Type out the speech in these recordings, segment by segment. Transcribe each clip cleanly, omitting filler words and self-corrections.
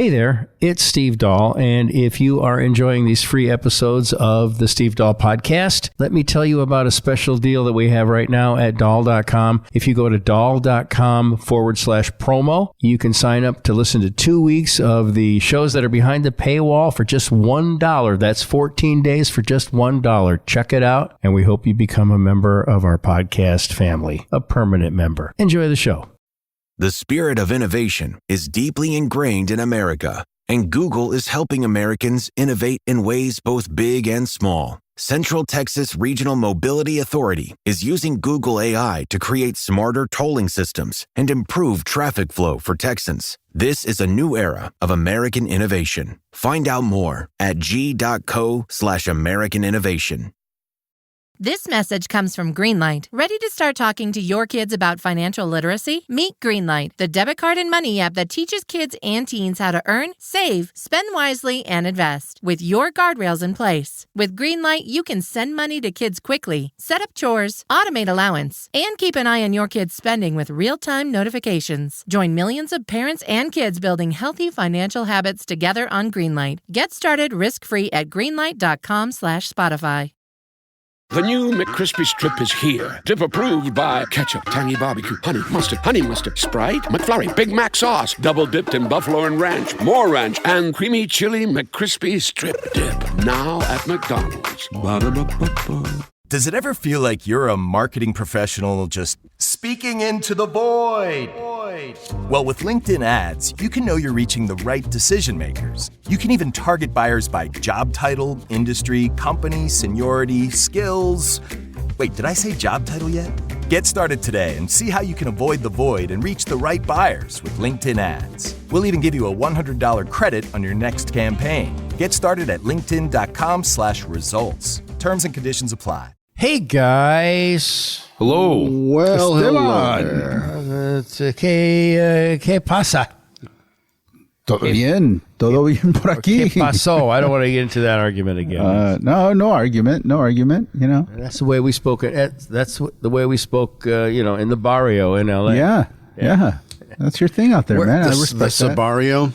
Hey there, it's Steve Dahl, and if you are enjoying these free episodes of the Steve Dahl podcast, let me tell you about a special deal that we have right now at Dahl.com. If you go to Dahl.com/promo, you can sign up to listen to 2 weeks of the shows that are behind the paywall for just $1. That's 14 days for just $1. Check it out, and we hope you become a member of our podcast family, a permanent member. Enjoy the show. The spirit of innovation is deeply ingrained in America, and Google is helping Americans innovate in ways both big and small. Central Texas Regional Mobility Authority is using Google AI to create smarter tolling systems and improve traffic flow for Texans. This is a new era of American innovation. Find out more at g.co/American Innovation. This message comes from Greenlight. Ready to start talking to your kids about financial literacy? Meet Greenlight, the debit card and money app that teaches kids and teens how to earn, save, spend wisely, and invest with your guardrails in place. With Greenlight, you can send money to kids quickly, set up chores, automate allowance, and keep an eye on your kids' spending with real-time notifications. Join millions of parents and kids building healthy financial habits together on Greenlight. Get started risk-free at greenlight.com/Spotify. The new McCrispy Strip is here. Dip approved by ketchup, tangy barbecue, honey mustard, Sprite, McFlurry, Big Mac sauce, double dipped in buffalo and ranch, more ranch, and creamy chili McCrispy Strip Dip. Now at McDonald's. Ba-da-ba-ba-ba. Does it ever feel like you're a marketing professional just speaking into the void? Well, with LinkedIn ads, you can know you're reaching the right decision makers. You can even target buyers by job title, industry, company, seniority, skills. Wait, did I say job title yet? Get started today and see how you can avoid the void and reach the right buyers with LinkedIn ads. We'll even give you a $100 credit on your next campaign. Get started at linkedin.com/results. Terms and conditions apply. Hey guys. Hello. Well, Esteban. ¿Qué pasa? Todo bien por aquí. ¿Qué pasó? I don't want to get into that argument again. No argument. You know, that's the way we spoke. That's the way we spoke. In the barrio in LA. Yeah. That's your thing out there, man. I respect that. Barrio.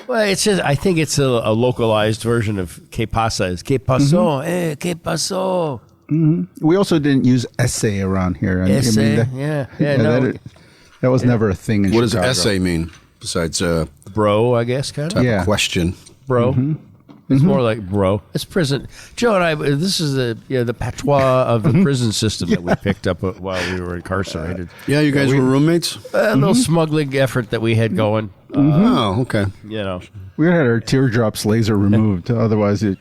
Well, it's just. I think it's a localized version of "que pasa." Is "que pasó?" "Que pasó?" Mm-hmm. We also didn't use essay around here. Essay, that was never a thing in What Chicago. does essay mean besides bro? I guess kind of. type of question? Bro. Mm-hmm. It's more like bro. It's prison. Joe and I. This is the patois of the prison system that we picked up while we were incarcerated. Yeah, you guys were roommates. A little smuggling effort that we had going. Oh, okay. We had our teardrops laser removed. Otherwise, it.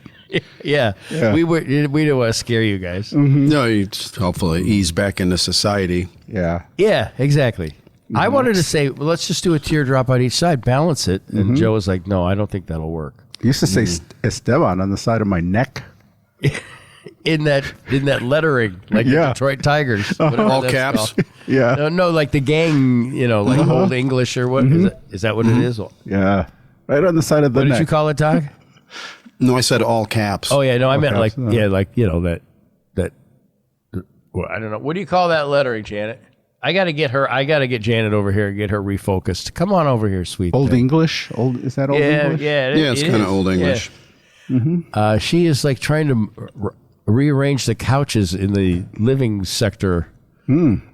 Yeah. We didn't want to scare you guys. Mm-hmm. No, you just hopefully ease back into society. Yeah, exactly. I wanted to say, well, let's just do a teardrop on each side, balance it, and Joe was like, "No, I don't think that'll work." I used to say Esteban on the side of my neck. in that lettering, like the Detroit Tigers, All caps. Yeah. No, like the gang, like Old English or what is that? What it is? Yeah, right on the side of the What neck. did you call it, Doug? No, I said all caps. Oh yeah, no, I meant caps, that. Well, I don't know. What do you call that lettering, Janet? I got to get Janet over here and get her refocused. Come on over here, sweet. Old English? Is that Old English? Yeah, it's kind of Old English. Yeah. She is like trying to rearrange the couches in the living sector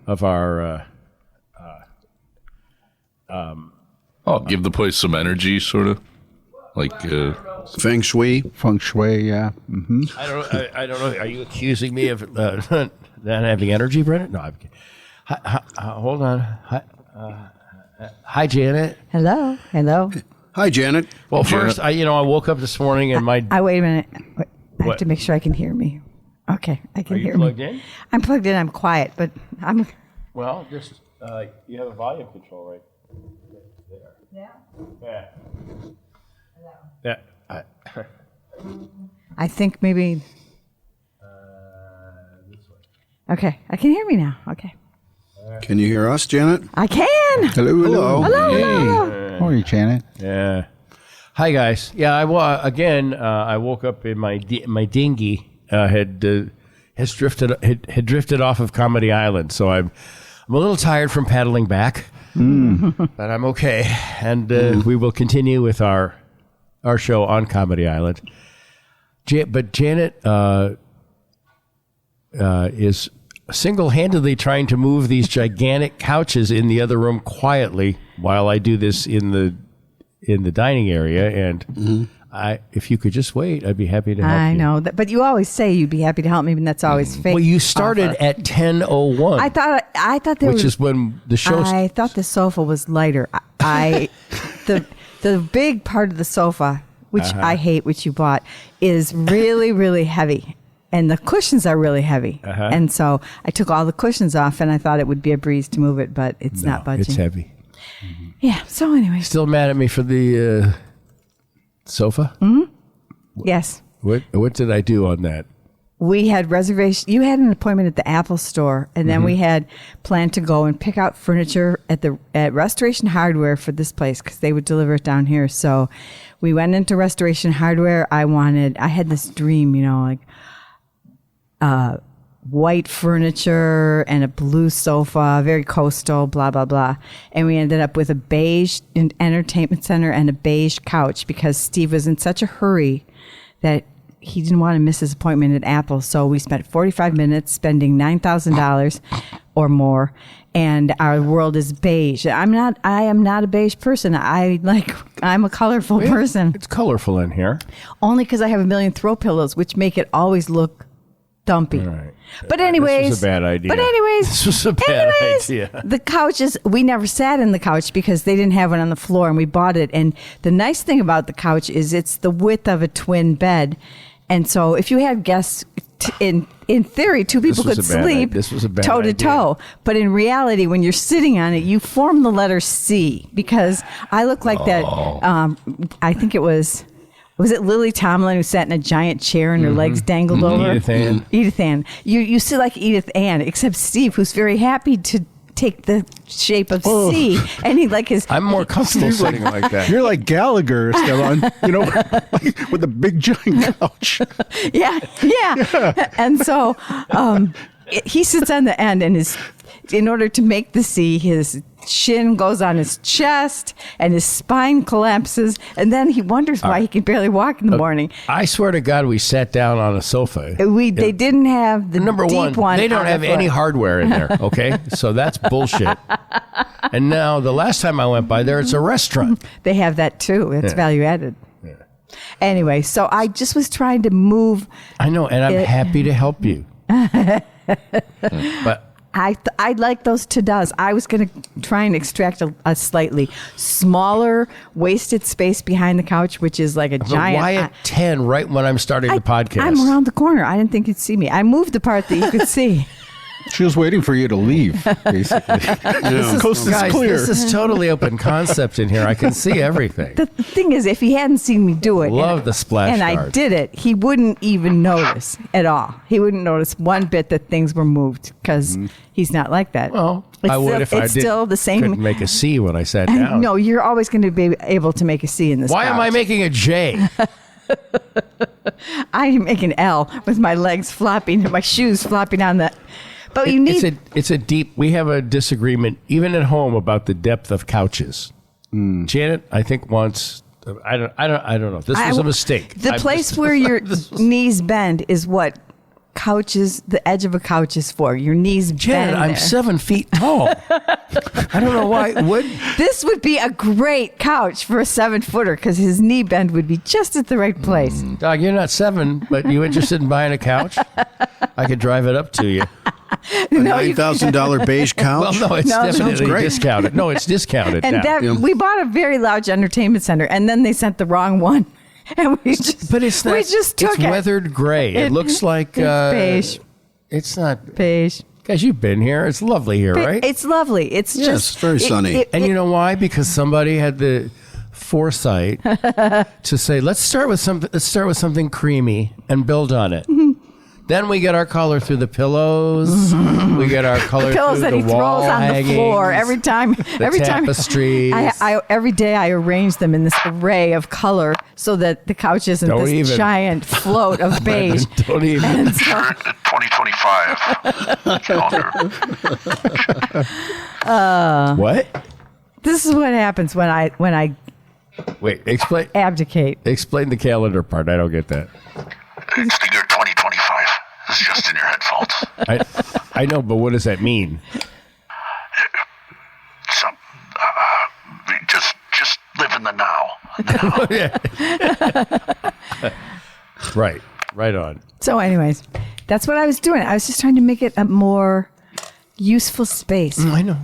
of our. Give the place some energy, sort of like Feng Shui. Feng Shui, yeah. Mm-hmm. I don't know. Are you accusing me of not having energy, Brennan? No. Hold on. Hi, Janet. Hello. Hi, Janet. Well, first, I woke up this morning and my. Wait a minute. I What? have to make sure I can hear me. Okay, I can Are you hear plugged me. in? I'm plugged in. I'm quiet, but I'm. Well, just you have a volume control right there. Yeah. Yeah. I think maybe. This way. Okay, I can hear me now. Okay, Can you hear us, Janet? I can. Hello. Hey. How are you, Janet? Yeah. Hi guys. Yeah, I woke up in my dinghy had drifted off of Comedy Island, so I'm a little tired from paddling back. but I'm okay. And we will continue with our show on Comedy Island. But Janet is single-handedly trying to move these gigantic couches in the other room quietly while I do this in the dining area. And if you could just wait, I'd be happy to help you. I know that, but you always say you'd be happy to help me, and that's always fake. Well, you started at 10:01. I thought there which was, is when the show. I thought the sofa was lighter. The big part of the sofa, which I hate, which you bought, is really, really heavy. And the cushions are really heavy. And so I took all the cushions off, and I thought it would be a breeze to move it, but it's not budging. It's heavy. Yeah, so anyway. Still mad at me for the sofa? Yes. What did I do on that? We had reservation. You had an appointment at the Apple store, and then we had planned to go and pick out furniture at Restoration Hardware for this place because they would deliver it down here. So we went into Restoration Hardware. I had this dream, like white furniture and a blue sofa, very coastal, blah, blah, blah. And we ended up with a beige entertainment center and a beige couch because Steve was in such a hurry that he didn't want to miss his appointment at Apple. So we spent 45 minutes spending $9,000 or more. And our world is beige. I am not a beige person. I'm a colorful person. It's colorful in here. Only because I have a million throw pillows, which make it always look dumpy. Right. But anyways, this was a bad idea. This was a bad idea. The couches, we never sat in the couch because they didn't have one on the floor, and we bought it. And the nice thing about the couch is it's the width of a twin bed, and so if you had guests, in theory, two people could sleep toe to toe. But in reality, when you're sitting on it, you form the letter C because I look like that. I think it was it Lily Tomlin who sat in a giant chair and her legs dangled over? Edith Ann. You sit like Edith Ann, except Steve, who's very happy to take the shape of C, and he I'm more comfortable sitting like that. You're like Gallagher, Stellan, with a big giant couch. Yeah. And so he sits on the end, and in order to make the C, his shin goes on his chest and his spine collapses, and then he wonders why he can barely walk in the morning. I swear to God, we sat down on a sofa. They didn't have the number deep one. They don't have any hardware in there. Okay, so that's bullshit. And now the last time I went by there, it's a restaurant. They have that too. It's value added. Yeah. Anyway, so I just was trying to move. I know, and I'm happy to help you. But I'd like those to-dos. I was going to try and extract a slightly smaller, wasted space behind the couch, which is like a giant. Why at 10 right when I'm starting the podcast? I'm around the corner. I didn't think you'd see me. I moved the part that you could see. She was waiting for you to leave, basically. Coast is clear. This is totally open concept in here. I can see everything. The thing is, if he hadn't seen me do it, love the splash and guard. I did it, he wouldn't even notice at all. He wouldn't notice one bit that things were moved because he's not like that. Well, I would if I did. Still the same. Couldn't make a C when I sat down. No, you're always going to be able to make a C in this. Why am I making a J? I make an L with my legs flopping, my shoes flopping on the. But you need. It's a deep. We have a disagreement even at home about the depth of couches. Janet, I think once. I don't know. This was a mistake. The place where your knees bend is what couches. The edge of a couch is for your knees. Janet, bend I'm there. 7 feet tall. I don't know why. This would be a great couch for a 7-footer because his knee bend would be just at the right place. Dog, you're not 7, but you interested in buying a couch? I could drive it up to you. A $9,000 beige couch? Well, no, it's definitely discounted. No, it's discounted and now. We bought a very large entertainment center, and then they sent the wrong one. And we just took it's weathered gray. It looks like beige. It's not beige. Guys, you've been here. It's lovely here, right? It's lovely. It's it's very sunny. And you know why? Because somebody had the foresight to say, let's start with something creamy and build on it. Then we get our color through the pillows. We get our color pillows through that he wall throws on hangings, the floor every time. Every tapestries. time, every day I arrange them in this array of color so that the couch isn't giant float of beige. Don't even. 2025 calendar. What? This is what happens when I Wait, explain. Abdicate. Explain the calendar part. I don't get that. It's the year 2025. It's just in your headphones. I know, but what does that mean? Just live in the now. Right on. So anyways, that's what I was doing. I was just trying to make it a more useful space. I know.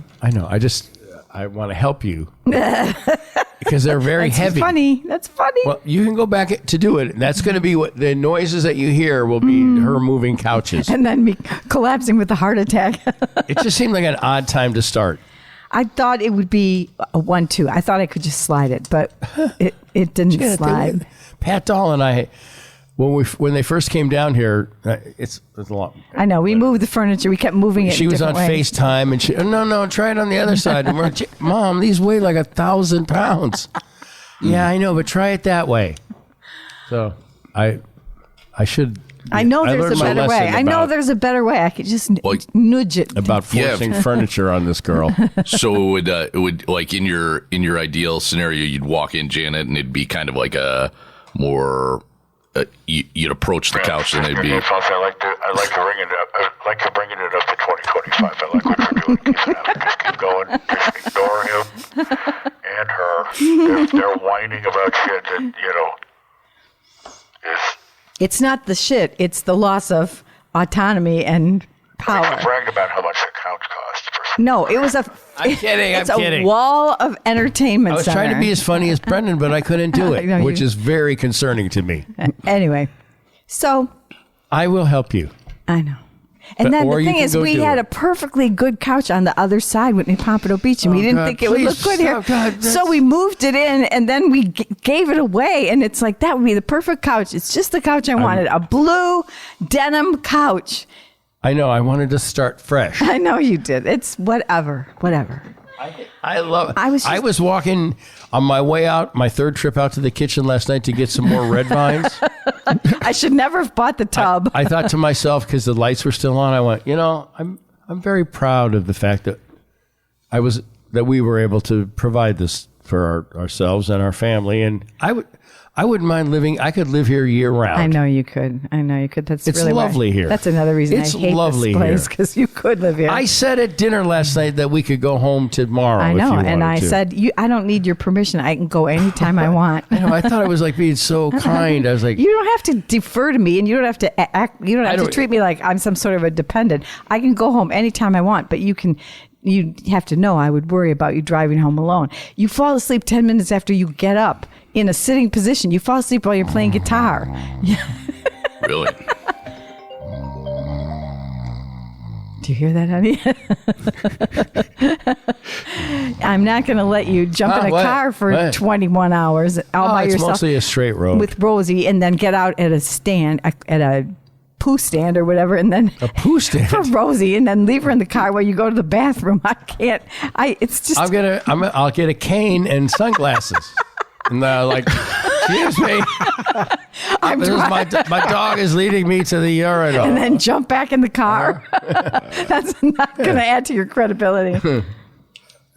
I want to help you because they're very heavy. That's funny. Well, you can go back to do it. That's going to be what the noises that you hear will be her moving couches. And then me collapsing with a heart attack. It just seemed like an odd time to start. I thought it would be a 1-2. I thought I could just slide it, but it didn't slide. Pat Dahl and I, when they first came down here, it's a lot. I know. We moved the furniture. We kept moving it. She was on FaceTime, and she, no, try it on the other side. And we're, Mom, these weigh like 1,000 pounds. Yeah, I know, but try it that way. So I should. I know there's a better way. I know there's a better way. I could just nudge it. About forcing furniture on this girl. So it would like in your ideal scenario, you'd walk in, Janet, and it'd be kind of like a more. You'd approach the couch and they'd be. I like to bring it up. I like to bringing it up to 2025. I like what you're doing. Just keep going. Just ignore him and her. They're whining about shit that is. It's not the shit. It's the loss of autonomy and power. Brag about how much the couch cost. No, it was a. I'm kidding. It's a wall of entertainment. I was trying to be as funny as Brendan, but I couldn't do it, which is very concerning to me. Anyway, so I will help you. I know. And then the thing is, we had a perfectly good couch on the other side in Pompano Beach, and we didn't think it would look good here. So we moved it in, and then we gave it away, and it's like, that would be the perfect couch. It's just the couch I wanted, a blue denim couch. I know. I wanted to start fresh. I know you did. It's whatever. I love it. I was walking on my way out, my third trip out to the kitchen last night to get some more red vines. I should never have bought the tub. I thought to myself, because the lights were still on, I went, I'm very proud of the fact that that we were able to provide this for ourselves and our family, and I wouldn't mind living. I could live here year round. I know you could. That's it's really lovely here. That's another reason I hate this place, because you could live here. I said at dinner last night that we could go home tomorrow. I know, if you and I to. said I don't need your permission. I can go anytime I want. I thought I was like being so kind. I was like, you don't have to defer to me, and you don't have to act. You don't have to treat me like I'm some sort of a dependent. I can go home anytime I want, but you can. You have to know I would worry about you driving home alone. You fall asleep 10 minutes after you get up in a sitting position. You fall asleep while you're playing guitar. Really? Do you hear that, honey? I'm not going to let you jump in a car for 21 hours all by yourself. It's mostly a straight road. With Rosie, and then get out at a stand, at a poo stand or whatever, and then a poo stand for Rosie, and then leave her in the car while you go to the bathroom. I can't. It's just. I'll get a cane and sunglasses, and excuse me. My dog is leading me to the urinal, and then jump back in the car. That's not going to add to your credibility.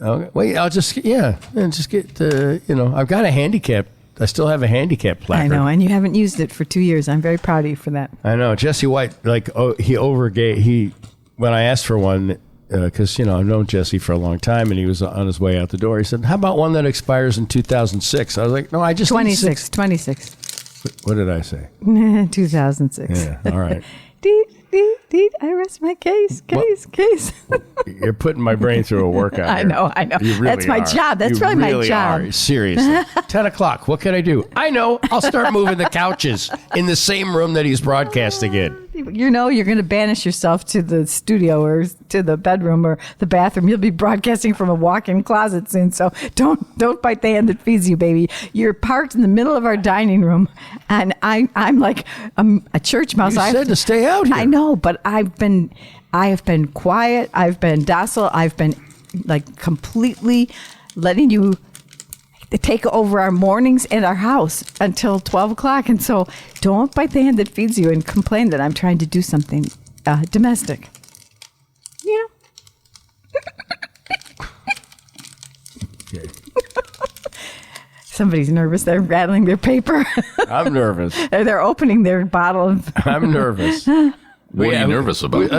Okay. Wait, I'll just and just get I've got a handicap. I still have a handicap placard. I know, and you haven't used it for 2 years. I'm very proud of you for that. I know. Jesse White, when I asked for one, because, I've known Jesse for a long time, and he was on his way out the door. He said, how about one that expires in 2006? I was like, no, I just 26. What did I say? 2006. Yeah, all right. I rest my case. You're putting my brain through a workout. I know. You really That's my job. That's really my job. Seriously. 10 o'clock. What can I do? I know. I'll start moving the couches in the same room that he's broadcasting in. You're going to banish yourself to the studio or to the bedroom or the bathroom. You'll be broadcasting from a walk-in closet soon. So don't bite the hand that feeds you, baby. You're parked in the middle of our dining room, and I'm like a church mouse. You said to stay out here. I know, but I have been quiet. I've been docile. I've been completely letting you take over our mornings and our house until 12 o'clock. And so don't bite the hand that feeds you and complain that I'm trying to do something domestic. Yeah. Somebody's nervous. They're rattling their paper. I'm nervous. They're opening their bottle of I'm nervous. What are you nervous about?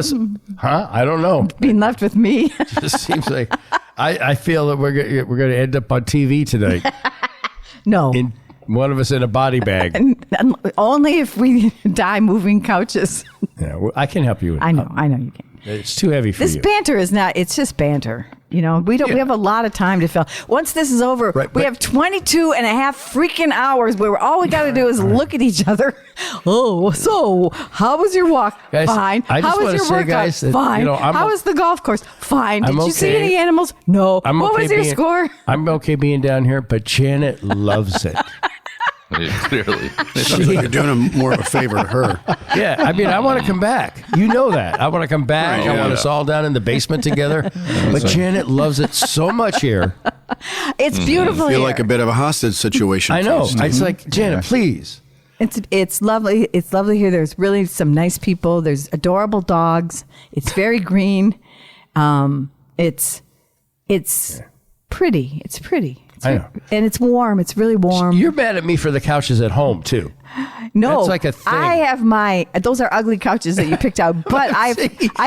I don't know. being left with me. It just seems like I feel that we're going to end up on TV tonight. No. One of us in a body bag. And only if we die moving couches. Yeah, well, I can help you with I know you can. It's too heavy for you. This banter is not, it's just banter. You know, we have a lot of time to fill. Once this is over, we have 22 and a half freaking hours where all we got to do is look at each other. Oh, so how was your walk? Guys, Fine. I just How was wanna your say, workout? guys, that, Fine. you know, How was the golf course? Fine. Did you see okay. any animals? No. I'm What okay was your being- score? I'm okay being down here, but Janet loves it. Yeah, clearly. You're doing more of a favor to her. Yeah, I mean, I want to come back. You know that. I want to come back. Right, I want us all down in the basement together. But Janet loves it so much here. It's beautiful I feel here. like a bit of a hostage situation. I know. for you, Steve. It's like, Janet, please. It's lovely. It's lovely here. There's really some nice people. There's adorable dogs. It's very green. It's pretty. It's pretty. I know. And it's warm. It's really warm. You're mad at me for the couches at home, too. No, That's like a thing. I have those are ugly couches that you picked out, but I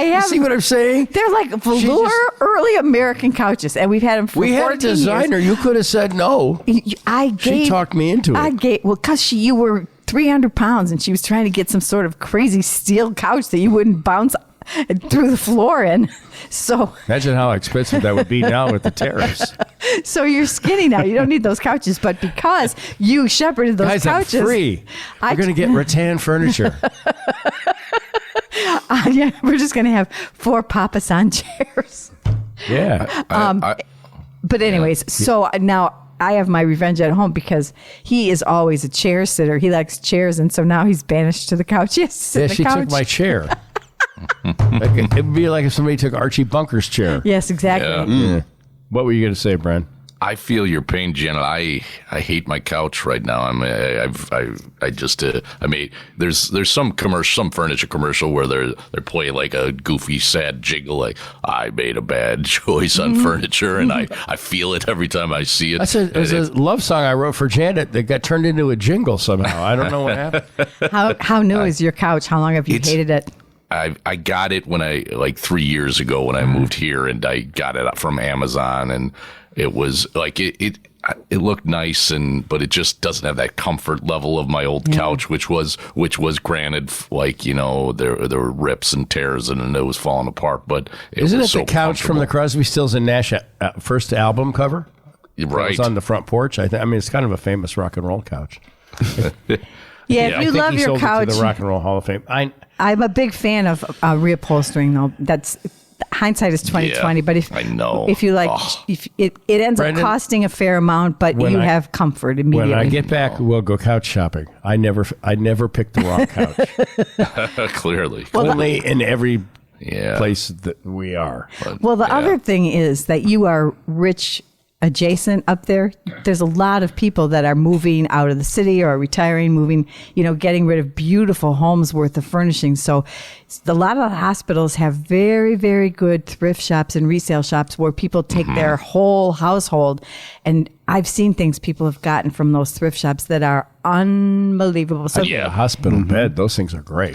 have. See what I'm saying? They're like velour early American couches, and we've had them for 14 We had a designer. years. You could have said no. She talked me into it. Because you were 300 pounds, and she was trying to get some sort of crazy steel couch that you wouldn't bounce through the floor in. So Imagine how expensive that would be now with the tariffs. So you're skinny now. You don't need those couches, but because you shepherded those Guys, couches, I'm free. We're going to get rattan furniture. Yeah, we're just going to have 4 Papasan chairs. Yeah. But anyways, so now I have my revenge at home because he is always a chair sitter. He likes chairs, and so now he's banished to the couch. He has to sit Yeah, in the she couch. took my chair. It would be like if somebody took Archie Bunker's chair. Yes, exactly. Yeah. What were you going to say, Bren? I feel your pain, Janet. I hate my couch right now. There's some furniture commercial where they play like a goofy, sad jingle, like I made a bad choice on furniture, and I feel it every time I see it. It's a love song I wrote for Janet that got turned into a jingle somehow. I don't know what happened. How new is your couch? How long have you hated it? I got it when 3 years ago when I moved here, and I got it from Amazon, and it was like it looked nice, but it just doesn't have that comfort level of my old couch, which was granted, there were rips and tears and it was falling apart. But Isn't it the couch from the Crosby, Stills and Nash first album cover? Right, it's on the front porch. I mean, it's kind of a famous rock and roll couch. Yeah, if you love your couch, to the Rock and Roll Hall of Fame. I'm a big fan of reupholstering, though. That's hindsight is 2020. But if you like, if it ends Brendan, up costing a fair amount, but you have comfort immediately. When I get back, we'll go couch shopping. I never picked the wrong couch. Clearly, only in every place that we are. Well, the other thing is that you are rich adjacent up there. There's a lot of people that are moving out of the city or retiring, moving, getting rid of beautiful homes worth of furnishings. So a lot of the hospitals have very, very good thrift shops and resale shops where people take their whole household. And I've seen things people have gotten from those thrift shops that are unbelievable. So Hospital bed, those things are great.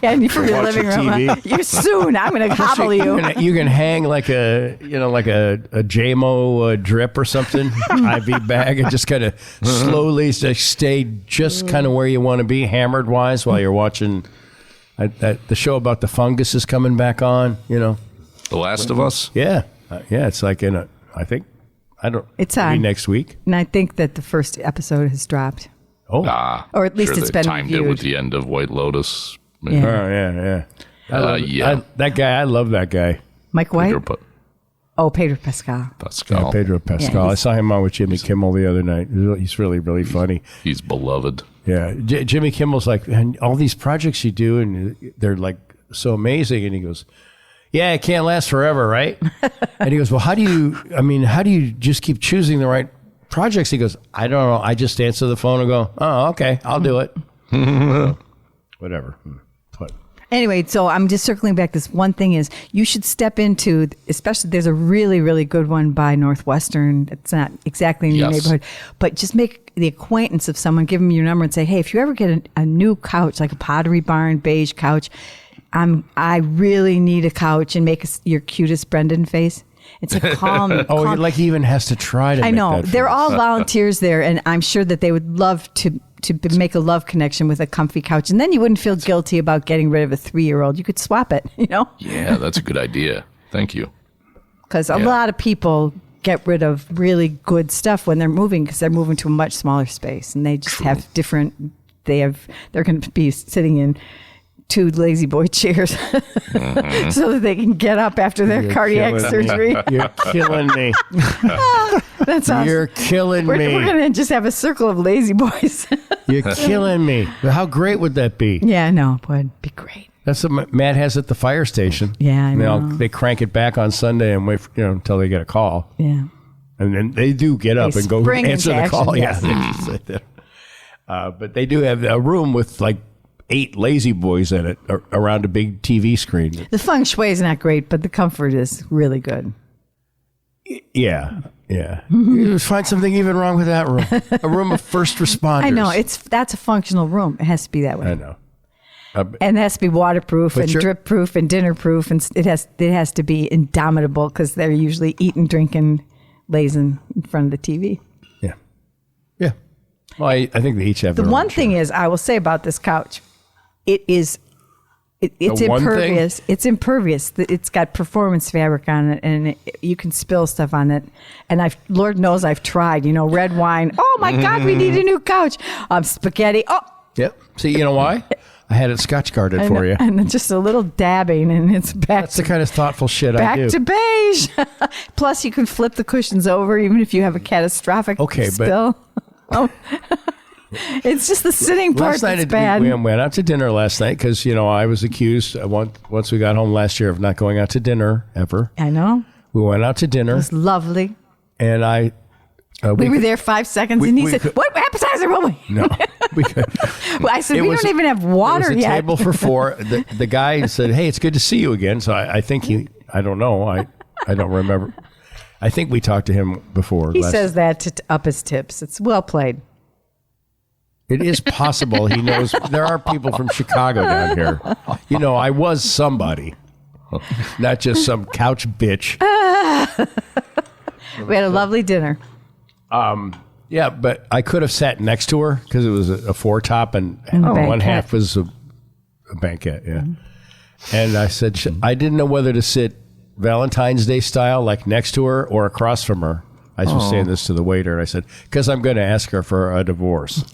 and for your living room, you soon. I'm going to hobble you. You can hang like a JMO drip or something, IV bag, and just kind of slowly stay just kind of where you want to be, hammered wise, while you're watching. The show about the fungus is coming back on. The Last of Us. Yeah, it's like it's on next week, and I think that the first episode has dropped. Oh, or at least it's been timed reviewed. it with the end of White Lotus. Yeah. That guy, I love that guy. Mike White. Pedro Pascal. Yeah, Pedro Pascal. I saw him on with Jimmy Kimmel the other night. He's really, really funny. He's beloved. Yeah, Jimmy Kimmel's like, and all these projects you do, and they're like so amazing. And he goes, "Yeah, it can't last forever, right?" And he goes, "Well, how do you just keep choosing the right projects?" He goes, "I don't know. I just answer the phone and go, oh, okay, I'll do it." Whatever. But Anyway, so I'm just circling back. This one thing is you should step into, especially there's a really, really good one by Northwestern. It's not exactly in your neighborhood, but just make the acquaintance of someone, give them your number and say, hey, if you ever get a new couch, like a Pottery Barn beige couch, I really need a couch, and make your cutest Brendan face. It's a calm. Like he even has to try to. I know. They're face. all volunteers there, and I'm sure that they would love to make a love connection with a comfy couch, and then you wouldn't feel guilty about getting rid of a 3-year-old. You could swap it, Yeah, that's a good idea. Thank you. Because a lot of people get rid of really good stuff when they're moving, because they're moving to a much smaller space, and they just have different. They're going to be sitting in 2 lazy boy chairs so that they can get up after their cardiac surgery. You're killing me. That's awesome. You're killing me. We're going to just have a circle of lazy boys. You're killing me. How great would that be? Yeah, no, it would be great. That's what Matt has at the fire station. Yeah, I know. They crank it back on Sunday and wait for, until they get a call. Yeah. And then they do get up and go answer the call. Yes. Yeah. They just sit there. But they do have a room with like 8 lazy boys in it around a big TV screen. The feng shui is not great, but the comfort is really good. Yeah. You find something even wrong with that room. A room of first responders. I know. That's a functional room. It has to be that way. I know. And it has to be waterproof and drip proof and dinner proof, and it has to be indomitable, because they're usually eating, drinking, lazing in front of the TV. Yeah. Well, I think they each have the their one own thing chair. is, I will say about this couch, it's impervious. It's impervious. It's got performance fabric on it, and you can spill stuff on it. And Lord knows I've tried. Red wine. Oh my God, we need a new couch. Spaghetti. Oh. Yep. See, you know why? I had it Scotch guarded for you. And just a little dabbing, and it's back. That's the kind of thoughtful shit I do. Back to beige. Plus, you can flip the cushions over, even if you have a catastrophic spill. It's just the sitting part that's bad. We went out to dinner last night because, I was accused once we got home last year of not going out to dinner ever. I know. We went out to dinner. It was lovely. And we were there 5 seconds, and he said, what appetizer will we? No. We could. Well, I said, we don't even have water yet. It was a table for 4. The guy said, hey, it's good to see you again. So I think I don't know. I don't remember. I think we talked to him before. He says that to up his tips. It's well played. It is possible he knows. There are people from Chicago down here. I was somebody, not just some couch bitch. We had a lovely dinner. Yeah, but I could have sat next to her because it was a 4-top and one half was a banquette. Yeah. And I said, I didn't know whether to sit Valentine's Day style, like next to her or across from her. I was saying this to the waiter, and I said, because I'm going to ask her for a divorce.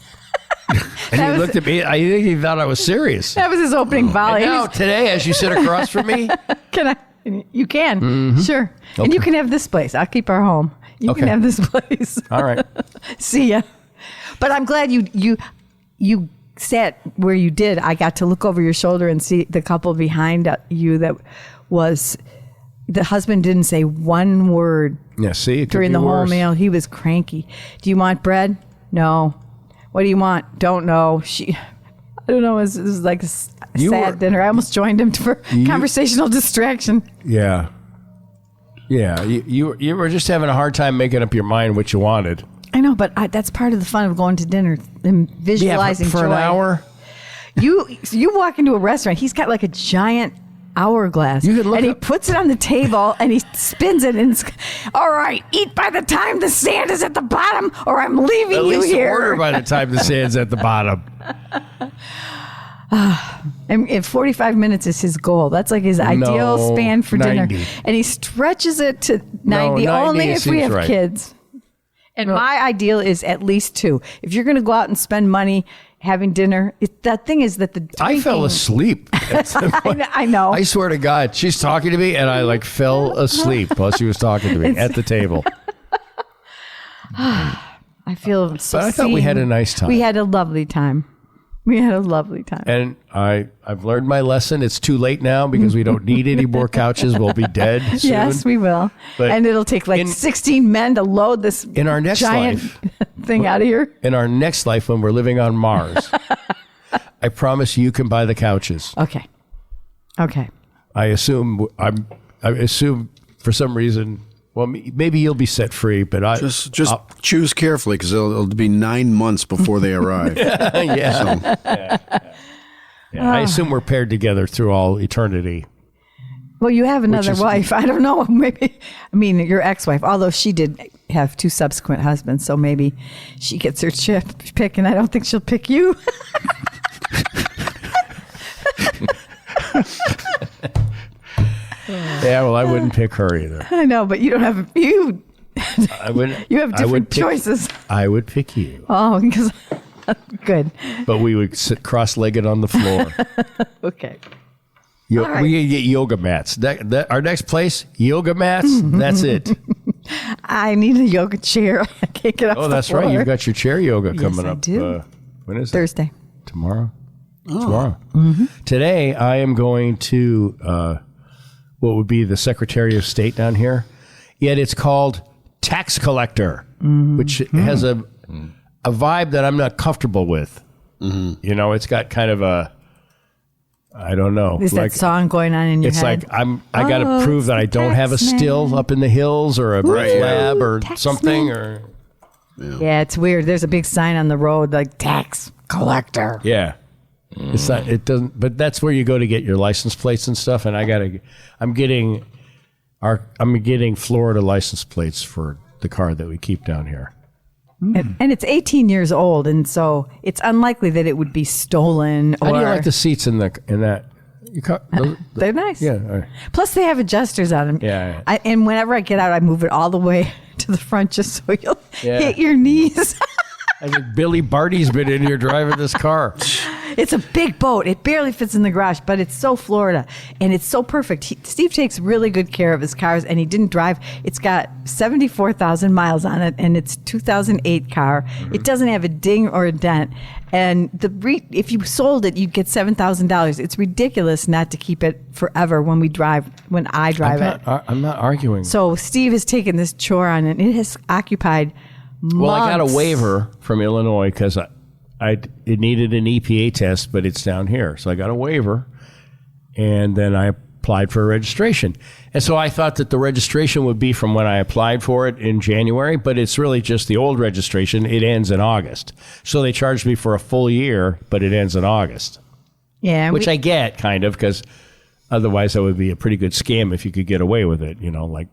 And he looked at me. I think he thought I was serious. That was his opening volley. And now, today, as you sit across from me. Can I? You can. Mm-hmm. Sure. Okay. And you can have this place. I'll keep our home. You can have this place. All right. See ya. But I'm glad you sat where you did. I got to look over your shoulder and see the couple behind you that was... The husband didn't say one word. Yeah, see, it during the whole meal. He was cranky. Do you want bread? No. What do you want? Don't know. I don't know. It was like a sad dinner. I almost joined him for conversational distraction. Yeah. Yeah. You were just having a hard time making up your mind what you wanted. I know, but that's part of the fun of going to dinner and visualizing for joy. An hour. You walk into a restaurant. He's got like a giant hourglass, and he puts it on the table and he spins it, and it's all right. Eat by the time the sand is at the bottom, or I'm leaving you here. Order by the time the sand's at the bottom. And 45 minutes is his goal. That's like his ideal span for 90. Dinner, and he stretches it to 90 only if we have kids. And my ideal is at least 2. If you're going to go out and spend money having dinner, that thing is that I fell asleep. I know. I swear to God, she's talking to me, and I fell asleep while she was talking to me at the table. I feel so. But I thought we had a nice time. We had a lovely time. And I've learned my lesson. It's too late now because we don't need any more couches. We'll be dead soon. Yes, we will. And it'll take 16 men to load this in our next giant thing out of here. In our next life, when we're living on Mars, I promise you can buy the couches. Okay. Okay. I assume for some reason. Well, maybe you'll be set free, but just choose carefully because it'll be 9 months before they arrive. Yeah. I assume we're paired together through all eternity. Well, you have another wife. I don't know. Maybe, I mean, your ex-wife, although she did have 2 subsequent husbands, so maybe she gets her pick, and I don't think she'll pick you. Yeah, well, I wouldn't pick her either. I know, but you don't have you. I wouldn't. You have different choices. I would pick you. Oh, because good. But we would sit cross-legged on the floor. Okay. We could get yoga mats. Our next place, yoga mats. That's it. I need a yoga chair. I can't get off the floor. Oh, that's right. You've got your chair yoga coming up. I do. When is it? Thursday. Tomorrow. Tomorrow. Mm-hmm. Today, I am going to what would be the Secretary of State down here. Yet it's called tax collector, which has a vibe that I'm not comfortable with. Mm-hmm. You know, it's got kind of a, I don't know. Is that song going on in your head? It's like I got to prove that I don't have a still up in the hills or a lab or something. Or yeah, it's weird. There's a big sign on the road like tax collector. Yeah. It's not. It doesn't. But that's where you go to get your license plates and stuff. And I'm getting Florida license plates for the car that we keep down here. And it's 18 years old, and so it's unlikely that it would be stolen. How do you like the seats in that? They're nice. Yeah. Right. Plus, they have adjusters on them. Yeah. And whenever I get out, I move it all the way to the front just so you'll hit your knees. I think Billy Barty's been in here driving this car. It's a big boat. It barely fits in the garage, but it's so Florida, and it's so perfect. Steve takes really good care of his cars, and he didn't drive. It's got 74,000 miles on it, and it's a 2008 car. Mm-hmm. It doesn't have a ding or a dent, and if you sold it, you'd get $7,000. It's ridiculous not to keep it forever when I drive it. I'm not arguing. So Steve has taken this chore on, and it has occupied months. Well, I got a waiver from Illinois because it needed an EPA test, but it's down here. So I got a waiver, and then I applied for a registration. And so I thought that the registration would be from when I applied for it in January, but it's really just the old registration. It ends in August. So they charged me for a full year, but it ends in August. Yeah. Which I get, kind of, because otherwise that would be a pretty good scam if you could get away with it, like.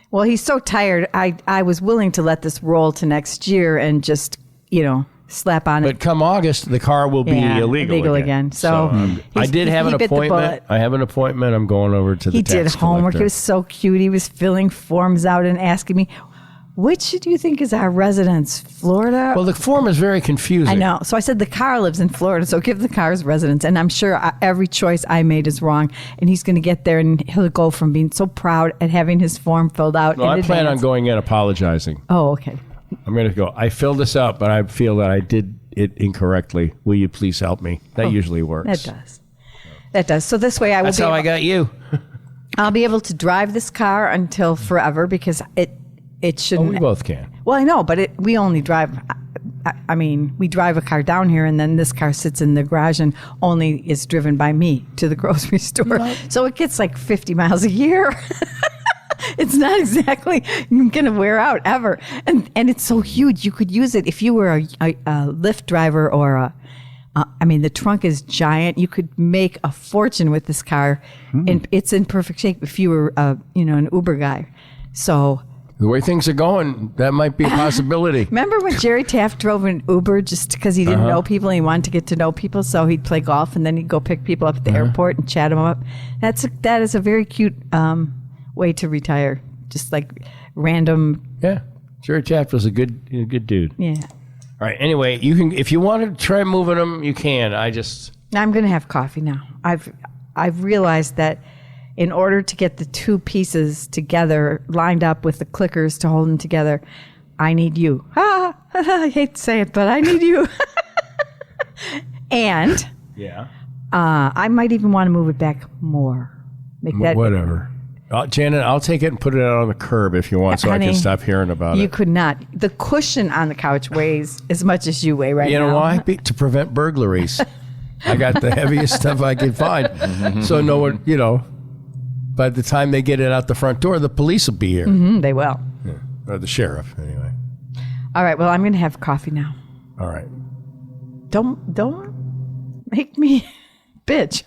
Well, he's so tired. I was willing to let this roll to next year and just, slap on it. But come August, the car will be illegal again. So I did have an appointment. I have an appointment. I'm going over to the tax collector. He did homework. He was so cute. He was filling forms out and asking me, which do you think is our residence, Florida? Well, the form is very confusing. I know. So I said the car lives in Florida, so give the car his residence. And I'm sure every choice I made is wrong. And he's going to get there, and he'll go from being so proud at having his form filled out. No, I plan on going in apologizing. Oh, okay. I'm going to go, I filled this out, but I feel that I did it incorrectly. Will you please help me? That usually works. That does. So this way I will That's how I got you. I'll be able to drive this car until forever because it shouldn't. Oh, we both can. Well, I know, but we only drive. I mean, we drive a car down here, and then this car sits in the garage and only is driven by me to the grocery store. No. So it gets like 50 miles a year. It's not exactly going to wear out ever. And it's so huge. You could use it if you were a Lyft driver or the trunk is giant. You could make a fortune with this car, and it's in perfect shape if you were, an Uber guy. So the way things are going, that might be a possibility. Remember when Jerry Taft drove an Uber just because he didn't know people and he wanted to get to know people, so he'd play golf and then he'd go pick people up at the airport and chat them up. That is a very cute way to retire, just like random. Yeah, Jerry Taft was a good dude. Yeah. All right. Anyway, you can, if you want to try moving them, you can. I'm going to have coffee now. I've realized that in order to get the two pieces together, lined up with the clickers to hold them together, I need you. I hate to say it, but I need you. And I might even want to move it back more. Whatever. Janet, I'll take it and put it out on the curb if you want, so honey, I can stop hearing about it. You could not. The cushion on the couch weighs as much as you weigh right now. You know why? To prevent burglaries. I got the heaviest stuff I could find. So no one, by the time they get it out the front door, the police will be here. Mm-hmm, they will. Yeah. Or the sheriff, anyway. All right, well, I'm going to have coffee now. All right. Don't make me bitch.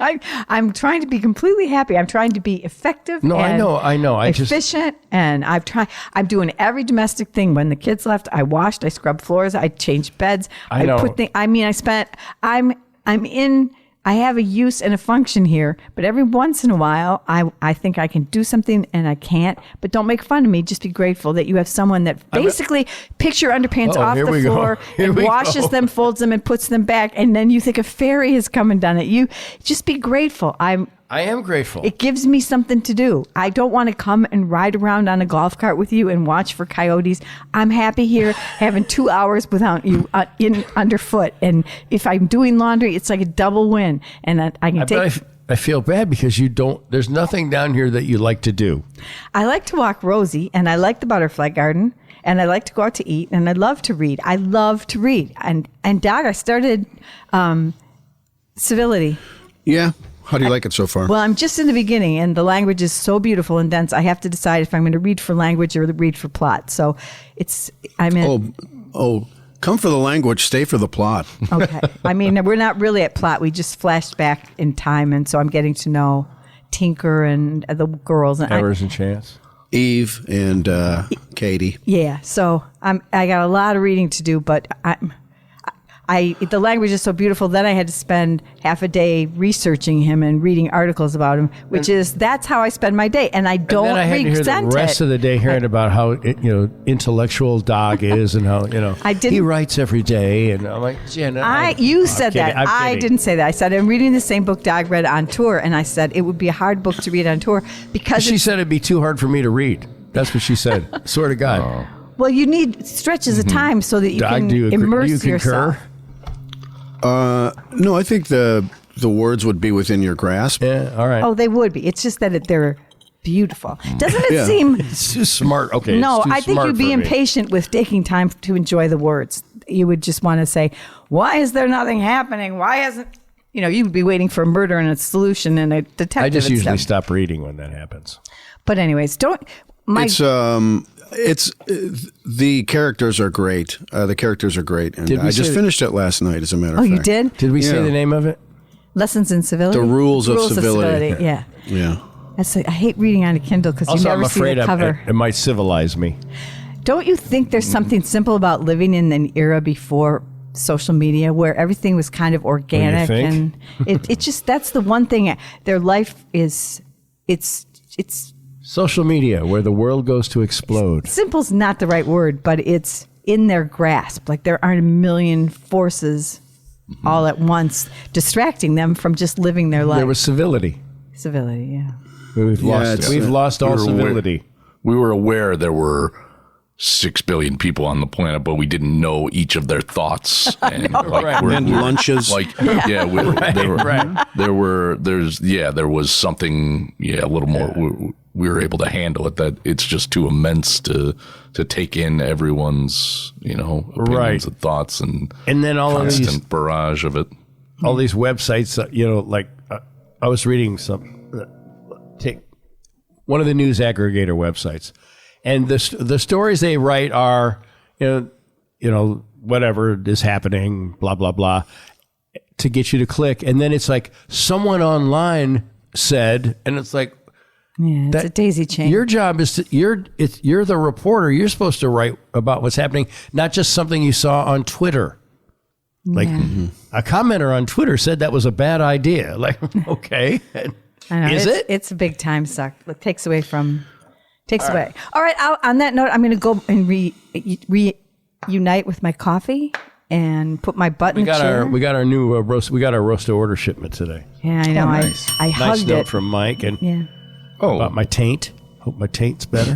I'm trying to be completely happy. I'm trying to be effective. No, and I know. efficient, and I'm doing every domestic thing. When the kids left, I washed, I scrubbed floors, I changed beds. I know. I have a use and a function here, but every once in a while, I think I can do something and I can't. But don't make fun of me. Just be grateful that you have someone that basically picks your underpants off the floor and washes them, folds them, and puts them back. And then you think a fairy has come and done it. You just be grateful. I am grateful. It gives me something to do. I don't want to come and ride around on a golf cart with you and watch for coyotes. I'm happy here having 2 hours without you underfoot. And if I'm doing laundry, it's like a double win. And I can take. I feel bad because there's nothing down here that you like to do. I like to walk Rosie, and I like the butterfly garden, and I like to go out to eat, and I love to read. And Doug, I started Civility. Yeah. How do you like it so far? Well, I'm just in the beginning, and the language is so beautiful and dense. I have to decide if I'm going to read for language or read for plot. So I'm in. Oh, come for the language, stay for the plot. Okay. I mean, we're not really at plot. We just flashed back in time, and so I'm getting to know Tinker and the girls. And Evers and Chance. Eve and Katie. Yeah. So I got a lot of reading to do, but the language is so beautiful. Then I had to spend half a day researching him and reading articles about him, that's how I spend my day. And I don't resent it. And then I had to hear the rest of the day hearing about how intellectual Dog is and how he writes every day. And I'm like, Jenna, you said that. I didn't say that. I said I'm reading the same book Dog read on tour, and I said it would be a hard book to read on tour because she said it'd be too hard for me to read. That's what she said. Swear to God. Well, you need stretches of time so that you Dog, can immerse yourself. No, I think the words would be within your grasp. Yeah, all right. Oh, they would be. It's just that they're beautiful. Doesn't it seem... It's too smart. Okay. No, I think you'd be impatient with taking time to enjoy the words. You would just want to say, why is there nothing happening? Why isn't... you'd be waiting for a murder and a solution and a detective. I just usually stop reading when that happens. But anyways, It's the characters are great. And I just finished it last night, as a matter of fact. Oh, you did? Did we say the name of it? Lessons in Civility? The Rules of Civility. Yeah. Yeah. I hate reading on a Kindle because you never see the cover. It might civilize me. Don't you think there's something simple about living in an era before social media where everything was kind of organic? And it just, that's the one thing. Their life is, it's social media, where the world goes to explode. Simple's not the right word, but it's in their grasp. Like there aren't a million forces all at once distracting them from just living their life. There was civility. Civility, yeah. We've lost all civility. We were aware there were 6 billion people on the planet, but we didn't know each of their thoughts. And lunches. There was something, a little more. We were able to handle it. That it's just too immense to take in everyone's, opinions and thoughts and then all constant of these barrage of it. All these websites, I was reading take one of the news aggregator websites, and the stories they write are, whatever is happening, blah blah blah, to get you to click, and then it's like someone online said, and it's like. Yeah, it's a daisy chain. Your job is you're the reporter. You're supposed to write about what's happening, not just something you saw on Twitter. Like a commenter on Twitter said that was a bad idea. Like, okay, is it? It's a big time suck. It takes away. All right. On that note, I'm going to go and reunite with my coffee and put my butt in the chair. We got our new roast. We got our roast to order shipment today. Yeah, I know. Nice. I nice hugged note it from Mike and. Yeah. About my taint. Hope my taint's better.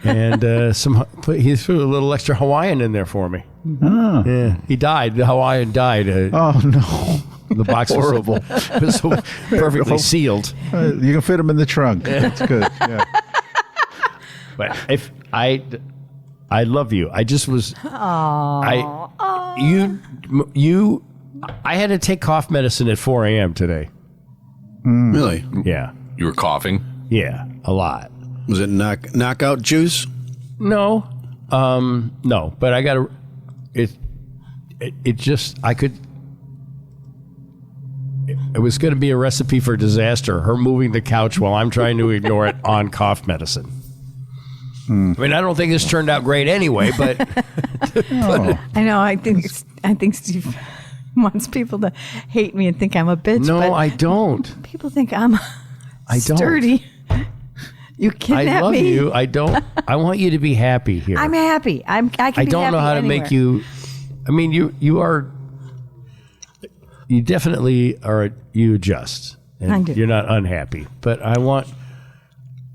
And he threw a little extra Hawaiian in there for me. Oh. Yeah, he died. The Hawaiian died. Oh no, the box was horrible. It was so perfectly sealed. You can fit him in the trunk. That's good. Yeah. But if I love you. I just was. Aww. You I had to take cough medicine at 4 a.m. today. Really? Yeah. You were coughing? Yeah, a lot. Was it knockout juice? No. No, but I got to... It just... I could... It was going to be a recipe for disaster. Her moving the couch while I'm trying to ignore it on cough medicine. I mean, I don't think this turned out great anyway, but... I know. I think Steve wants people to hate me and think I'm a bitch. No, but I don't. People think I'm sturdy. You kidnapped me. I love you. I don't. I want you to be happy here. I'm happy. I can be happy I don't know how to anywhere. make you... I mean, you are... You definitely are. You adjust. And I do. You're not unhappy. But I want...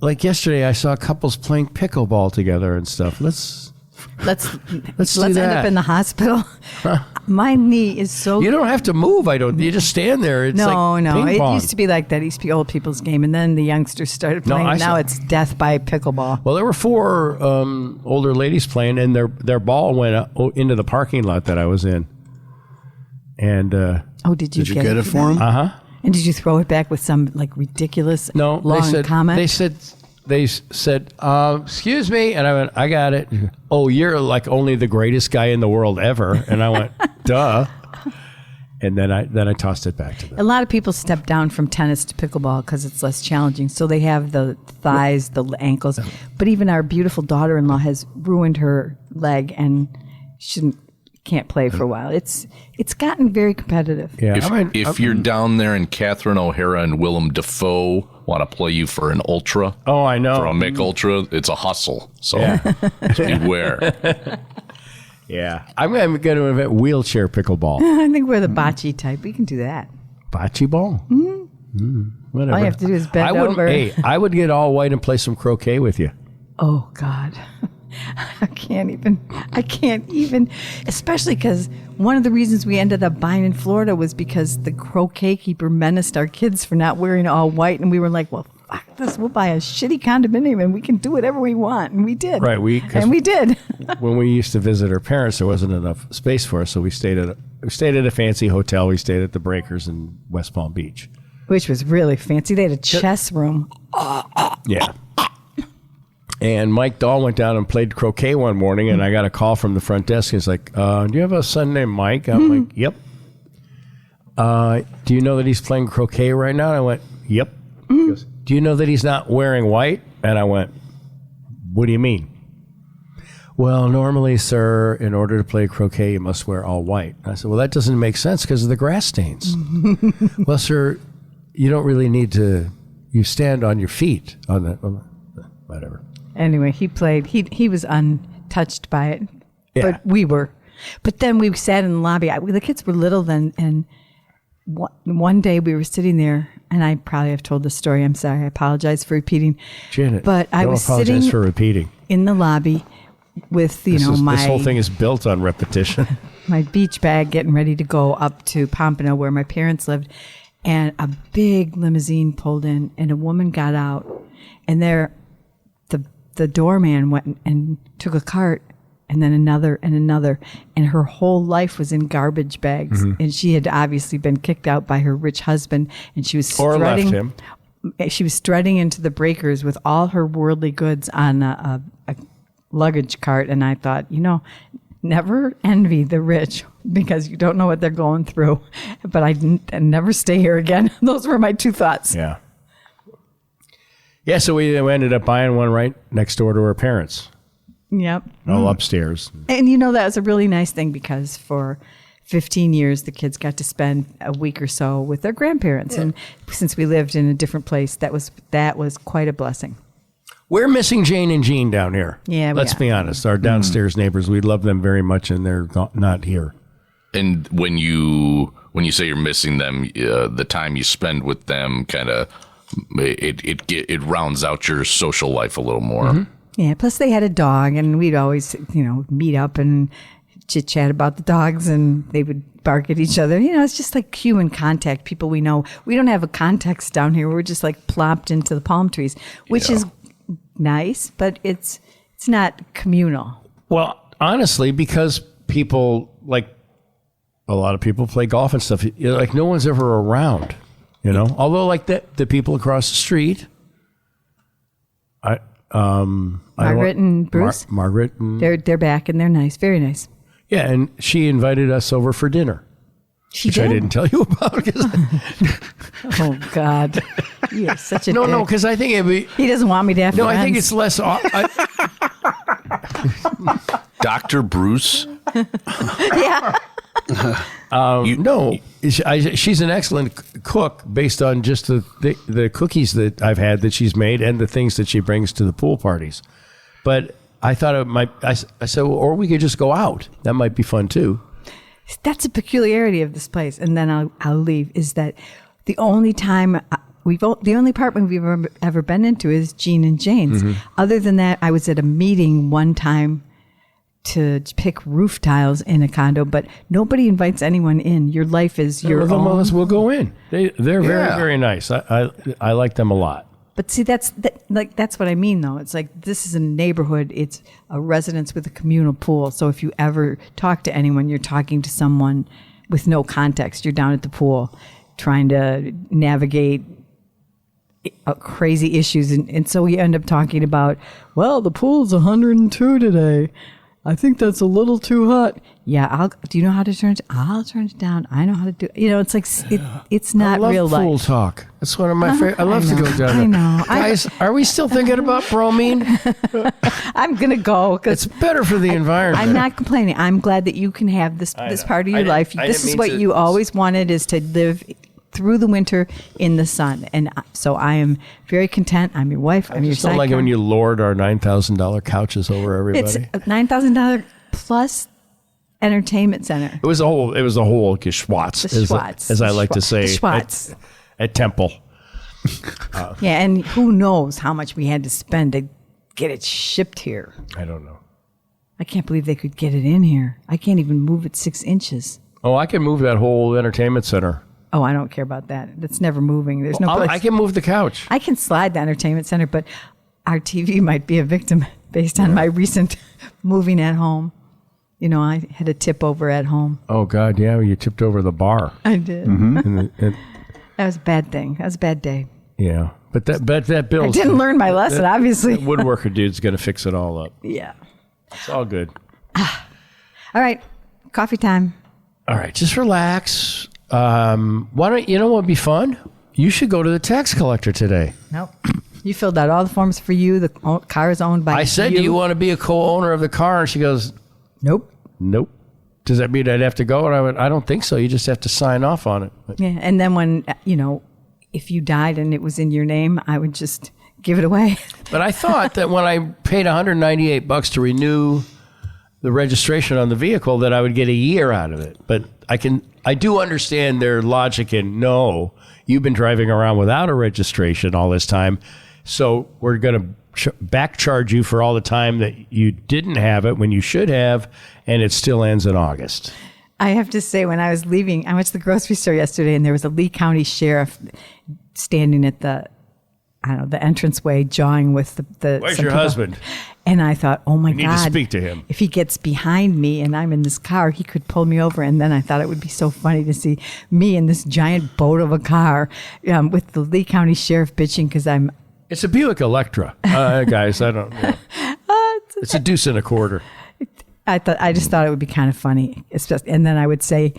Like yesterday, I saw couples playing pickleball together and stuff. Let's do that. end up in the hospital. My knee is so... You don't have to move. You just stand there. It's No. like ping pong. It used to be like that. It used to be old people's game. And then the youngsters started playing. Now it's death by pickleball. Well, there were 4 older ladies playing, and their ball went into the parking lot that I was in. And did you get it for them? Uh-huh. And did you throw it back with some like ridiculous long comment? They said, excuse me. And I went, I got it. Oh, you're like only the greatest guy in the world ever. And I went, duh. And then I tossed it back to them. A lot of people step down from tennis to pickleball because it's less challenging. So they have the thighs, the ankles. But even our beautiful daughter-in-law has ruined her leg and can't play for a while. It's gotten very competitive. Yeah. If you're down there and Catherine O'Hara and Willem Dafoe want to play you for an ultra. Oh, I know. For a Mick Ultra, it's a hustle. So beware. Yeah. I'm going to invent wheelchair pickleball. I think we're the bocce type. We can do that. Bocce ball? Whatever. All you have to do is bend over. Hey, I would get all white and play some croquet with you. Oh, God. I can't even, especially because one of the reasons we ended up buying in Florida was because the croquet keeper menaced our kids for not wearing all white. And we were like, well, fuck this. We'll buy a shitty condominium and we can do whatever we want. And we did. Right. We did. When we used to visit our parents, there wasn't enough space for us. So we stayed at a fancy hotel. We stayed at the Breakers in West Palm Beach. Which was really fancy. They had a chess room. Yeah. And Mike Dahl went down and played croquet one morning, and I got a call from the front desk. He's like, do you have a son named Mike? I'm like, yep. Do you know that he's playing croquet right now? And I went, yep. He goes, do you know that he's not wearing white? And I went, what do you mean? Well, normally, sir, in order to play croquet, you must wear all white. And I said, well, that doesn't make sense because of the grass stains. Well, sir, you don't really need to. You stand on your feet on the whatever. Anyway, he played. He was untouched by it, Yeah. but we were. But then we sat in the lobby. The kids were little then, and one day we were sitting there, and I probably have told this story. I'm sorry. I apologize for repeating. Janet, but I was apologize sitting for repeating. In the lobby with This my whole thing is built on repetition. my beach bag, getting ready to go up to Pompano where my parents lived, and a big limousine pulled in, and a woman got out, and the doorman went and took a cart, and then another and another, and her whole life was in garbage bags. And she had obviously been kicked out by her rich husband, and she was Or strutting. left him. She was strutting into the Breakers with all her worldly goods on a luggage cart, and I thought, never envy the rich because you don't know what they're going through. But I never stay here again. Those were my 2 thoughts. Yeah. Yeah, so we ended up buying one right next door to our parents. Yep. All upstairs. And that was a really nice thing because for 15 years, the kids got to spend a week or so with their grandparents. And since we lived in a different place, that was quite a blessing. We're missing Jane and Jean down here. Yeah, let's be honest. Our downstairs neighbors, we love them very much, and they're not here. And when you say you're missing them, the time you spend with them kind of it rounds out your social life a little more. Mm-hmm. Yeah. Plus, they had a dog, and we'd always meet up and chit chat about the dogs, and they would bark at each other. It's just like human contact. People we know. We don't have a context down here. We're just like plopped into the palm trees, which is nice, but it's not communal. Well, honestly, because people like a lot of people play golf and stuff. Like no one's ever around, Although like the people across the street, Margaret and Bruce. Margaret. And, they're back and they're nice, very nice. Yeah, and she invited us over for dinner. Which I didn't tell you about. Oh God, you're such a dick. No, because I think he doesn't want me to have. No, friends. I think it's less. Dr. Bruce. Yeah. No, she's an excellent cook based on just the cookies that I've had that she's made and the things that she brings to the pool parties. But I thought it might. I said, well, or we could just go out. That might be fun too. That's a peculiarity of this place, and then I'll leave. Is that the only time the only apartment we've ever been into is Jean and Jane's. Mm-hmm. Other than that, I was at a meeting one time to pick roof tiles in a condo, but nobody invites anyone in. Your life is your own. We'll go in. They're very, very nice. I like them a lot. But see, that's what I mean, though. It's like this is a neighborhood. It's a residence with a communal pool. So if you ever talk to anyone, you're talking to someone with no context. You're down at the pool trying to navigate crazy issues. And so we end up talking about, well, the pool's 102 today. I think that's a little too hot. Yeah, do you know how to turn it? I'll turn it down. I know how to do it. It's like, it's not real life. I love pool talk. That's one of my favorite. I love to go down there. I know. Guys, are we still thinking about bromine? I'm going to go. It's better for the environment. I'm not complaining. I'm glad that you can have this part of your life. This is what you always wanted, is to live through the winter in the sun. And so I am very content. I'm your wife. I'm your sidecar. I don't like it when you lord our $9,000 couches over everybody. It's $9,000 plus entertainment center. It was a whole geschwatz, as I like to say, at Temple. Yeah, and who knows how much we had to spend to get it shipped here. I don't know. I can't believe they could get it in here. I can't even move it 6 inches. Oh, I can move that whole entertainment center. Oh, I don't care about that. It's never moving. There's no place. I can move the couch. I can slide the entertainment center, but our TV might be a victim based on my recent moving at home. I had a tip over at home. Oh, God, yeah. You tipped over the bar. I did. Mm-hmm. That was a bad thing. That was a bad day. Yeah. But that bill. I didn't learn my lesson, obviously. That woodworker dude's going to fix it all up. Yeah. It's all good. All right. Coffee time. All right. Just relax. Why don't what would be fun? You should go to the tax collector today. Nope. You filled out all the forms for you. The car is owned by you. I said, do you want to be a co-owner of the car? And she goes, nope. Does that mean I'd have to go? And I went, I don't think so. You just have to sign off on it. But, yeah. And then when, if you died and it was in your name, I would just give it away. But I thought that when I paid $198 to renew the registration on the vehicle, that I would get a year out of it. But I do understand their logic in, no, you've been driving around without a registration all this time, so we're going to back charge you for all the time that you didn't have it when you should have, and it still ends in August. I have to say, when I was leaving, I went to the grocery store yesterday, and there was a Lee County sheriff standing at the entranceway jawing with the Where's your husband? And I thought, oh my God. You need to speak to him. If he gets behind me and I'm in this car, he could pull me over. And then I thought it would be so funny to see me in this giant boat of a car with the Lee County Sheriff bitching because I'm... It's a Buick Electra. Guys, I don't know. It's a deuce and a quarter. I just thought it would be kind of funny. And then I would say,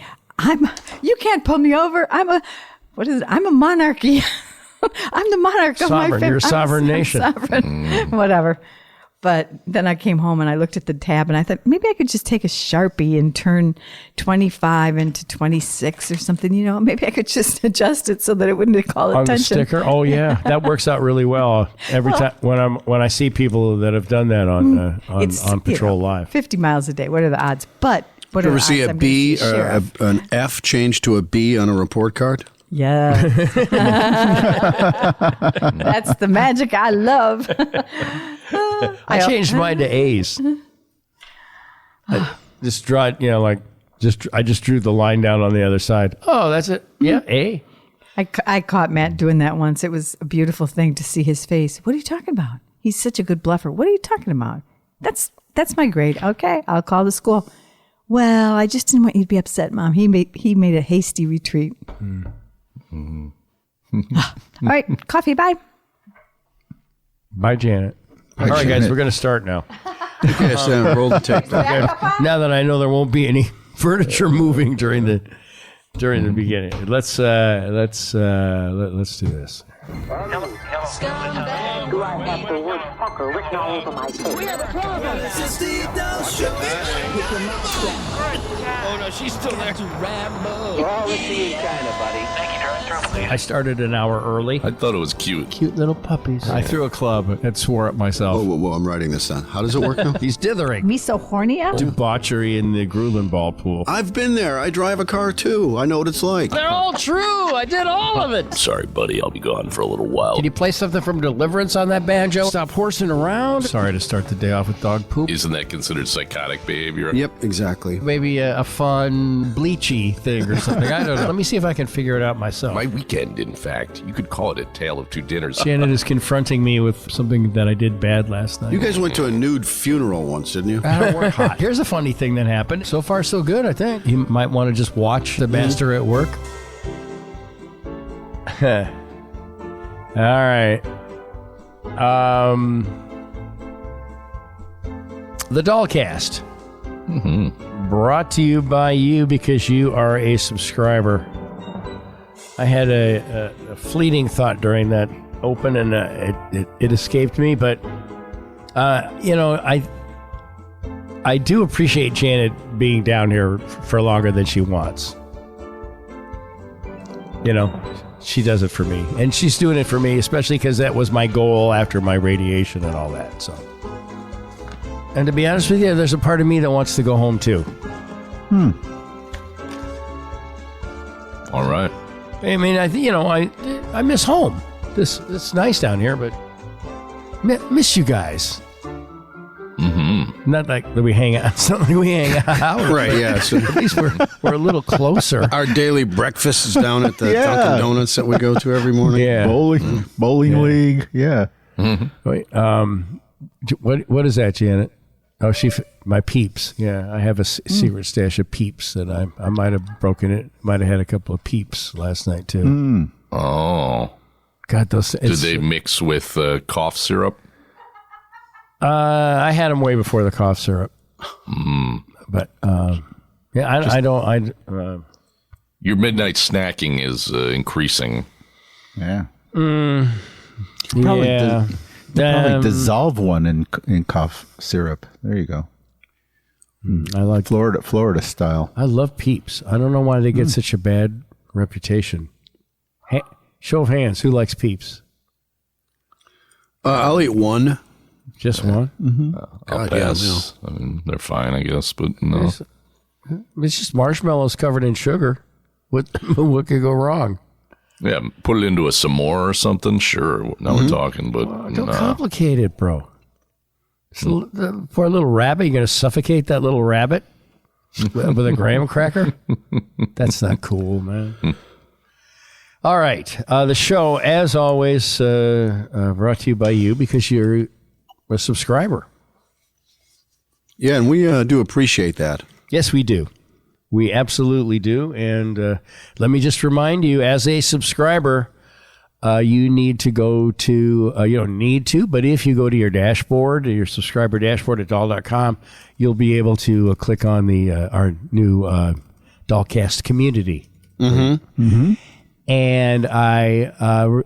you can't pull me over. I'm a monarchy. I'm the monarch of my family. You're a sovereign nation. Sovereign. Whatever. But then I came home and I looked at the tab and I thought maybe I could just take a Sharpie and turn 25 into 26 or something. Maybe I could just adjust it so that it wouldn't call attention. On the sticker? Oh yeah, that works out really well. Every time when I see people that have done that on Patrol Live, 50 miles a day. What are the odds? But what you are ever the see odds? a B or an F change to a B on a report card? Yeah. That's the magic I love. I changed mine to A's. I just draw it, I just drew the line down on the other side. Oh, that's it. Yeah, A. I caught Matt doing that once. It was a beautiful thing to see his face. What are you talking about? He's such a good bluffer. What are you talking about? That's my grade. Okay, I'll call the school. Well, I just didn't want you to be upset, Mom. He made a hasty retreat. Mm-hmm. All right, coffee, bye. Bye, Janet. All right, guys, we're going to start now. Okay, so roll the tape. Now that I know there won't be any furniture moving during the beginning, let's do this. Scumbag, do I have the word fucker written all over my face? We have a problem. This is the Dahl Show. Oh no, she's still there. We're all with you in China, buddy. Thank you, please. I started an hour early. I thought it was cute. Cute little puppies. I threw a club and swore at myself. Whoa, I'm writing this down. How does it work now? He's dithering. Me so horny out? Debauchery in the Grulin ball pool. I've been there. I drive a car too. I know what it's like. They're all true. I did all of it. Sorry, buddy. I'll be gone for a little while. Can you play something from Deliverance on that banjo? Stop horsing around. Sorry to start the day off with dog poop. Isn't that considered psychotic behavior? Yep, exactly. Maybe a fun bleachy thing or something. I don't know. Let me see if I can figure it out myself. My weekend, in fact. You could call it a tale of two dinners. Janet is confronting me with something that I did bad last night. You guys went to a nude funeral once, didn't you? We're hot. Here's a funny thing that happened. So far, so good, I think. You might want to just watch the master at work. All right. The Dahlcast. Brought to you by you because you are a subscriber. I had a fleeting thought during that open, and it escaped me. But I do appreciate Janet being down here for longer than she wants. She does it for me, and she's doing it for me, especially because that was my goal after my radiation and all that. So, and to be honest with you, there's a part of me that wants to go home too. All right. I mean, I miss home. It's nice down here, but miss you guys. Mm-hmm. Not like that we hang out. It's not like we hang out. Right, yeah. So at least we're a little closer. Our daily breakfast is down at the Dunkin' Donuts that we go to every morning. Yeah. Bowling league. Yeah. Mm-hmm. Wait, what is that, Janet? Oh, my Peeps. Yeah, I have a secret stash of Peeps that I might have broken it. Might have had a couple of Peeps last night too. Oh, God, those. Do they mix with cough syrup? I had them way before the cough syrup. But I don't. Your midnight snacking is increasing. Yeah. Probably probably dissolve one in cough syrup. There you go. I like Florida style. I love Peeps. I don't know why they get such a bad reputation. Show of hands, who likes Peeps? I'll eat one. Just one? Mm-hmm. I'll pass. I mean, they're fine, I guess, but no. It's just marshmallows covered in sugar. What could go wrong? Yeah, put it into a s'more or something. Sure, now we're talking, but don't complicate it, bro. The poor little rabbit. You're gonna suffocate that little rabbit with a graham cracker? That's not cool, man. All right, the show, as always, brought to you by you because you're a subscriber. Yeah, and we do appreciate that. Yes, we do. We absolutely do. And let me just remind you, as a subscriber, you need to go to, you don't need to, but if you go to your dashboard, your subscriber dashboard at Dahl.com, you'll be able to click on our new Dahlcast community. Mm-hmm. Mm-hmm. And I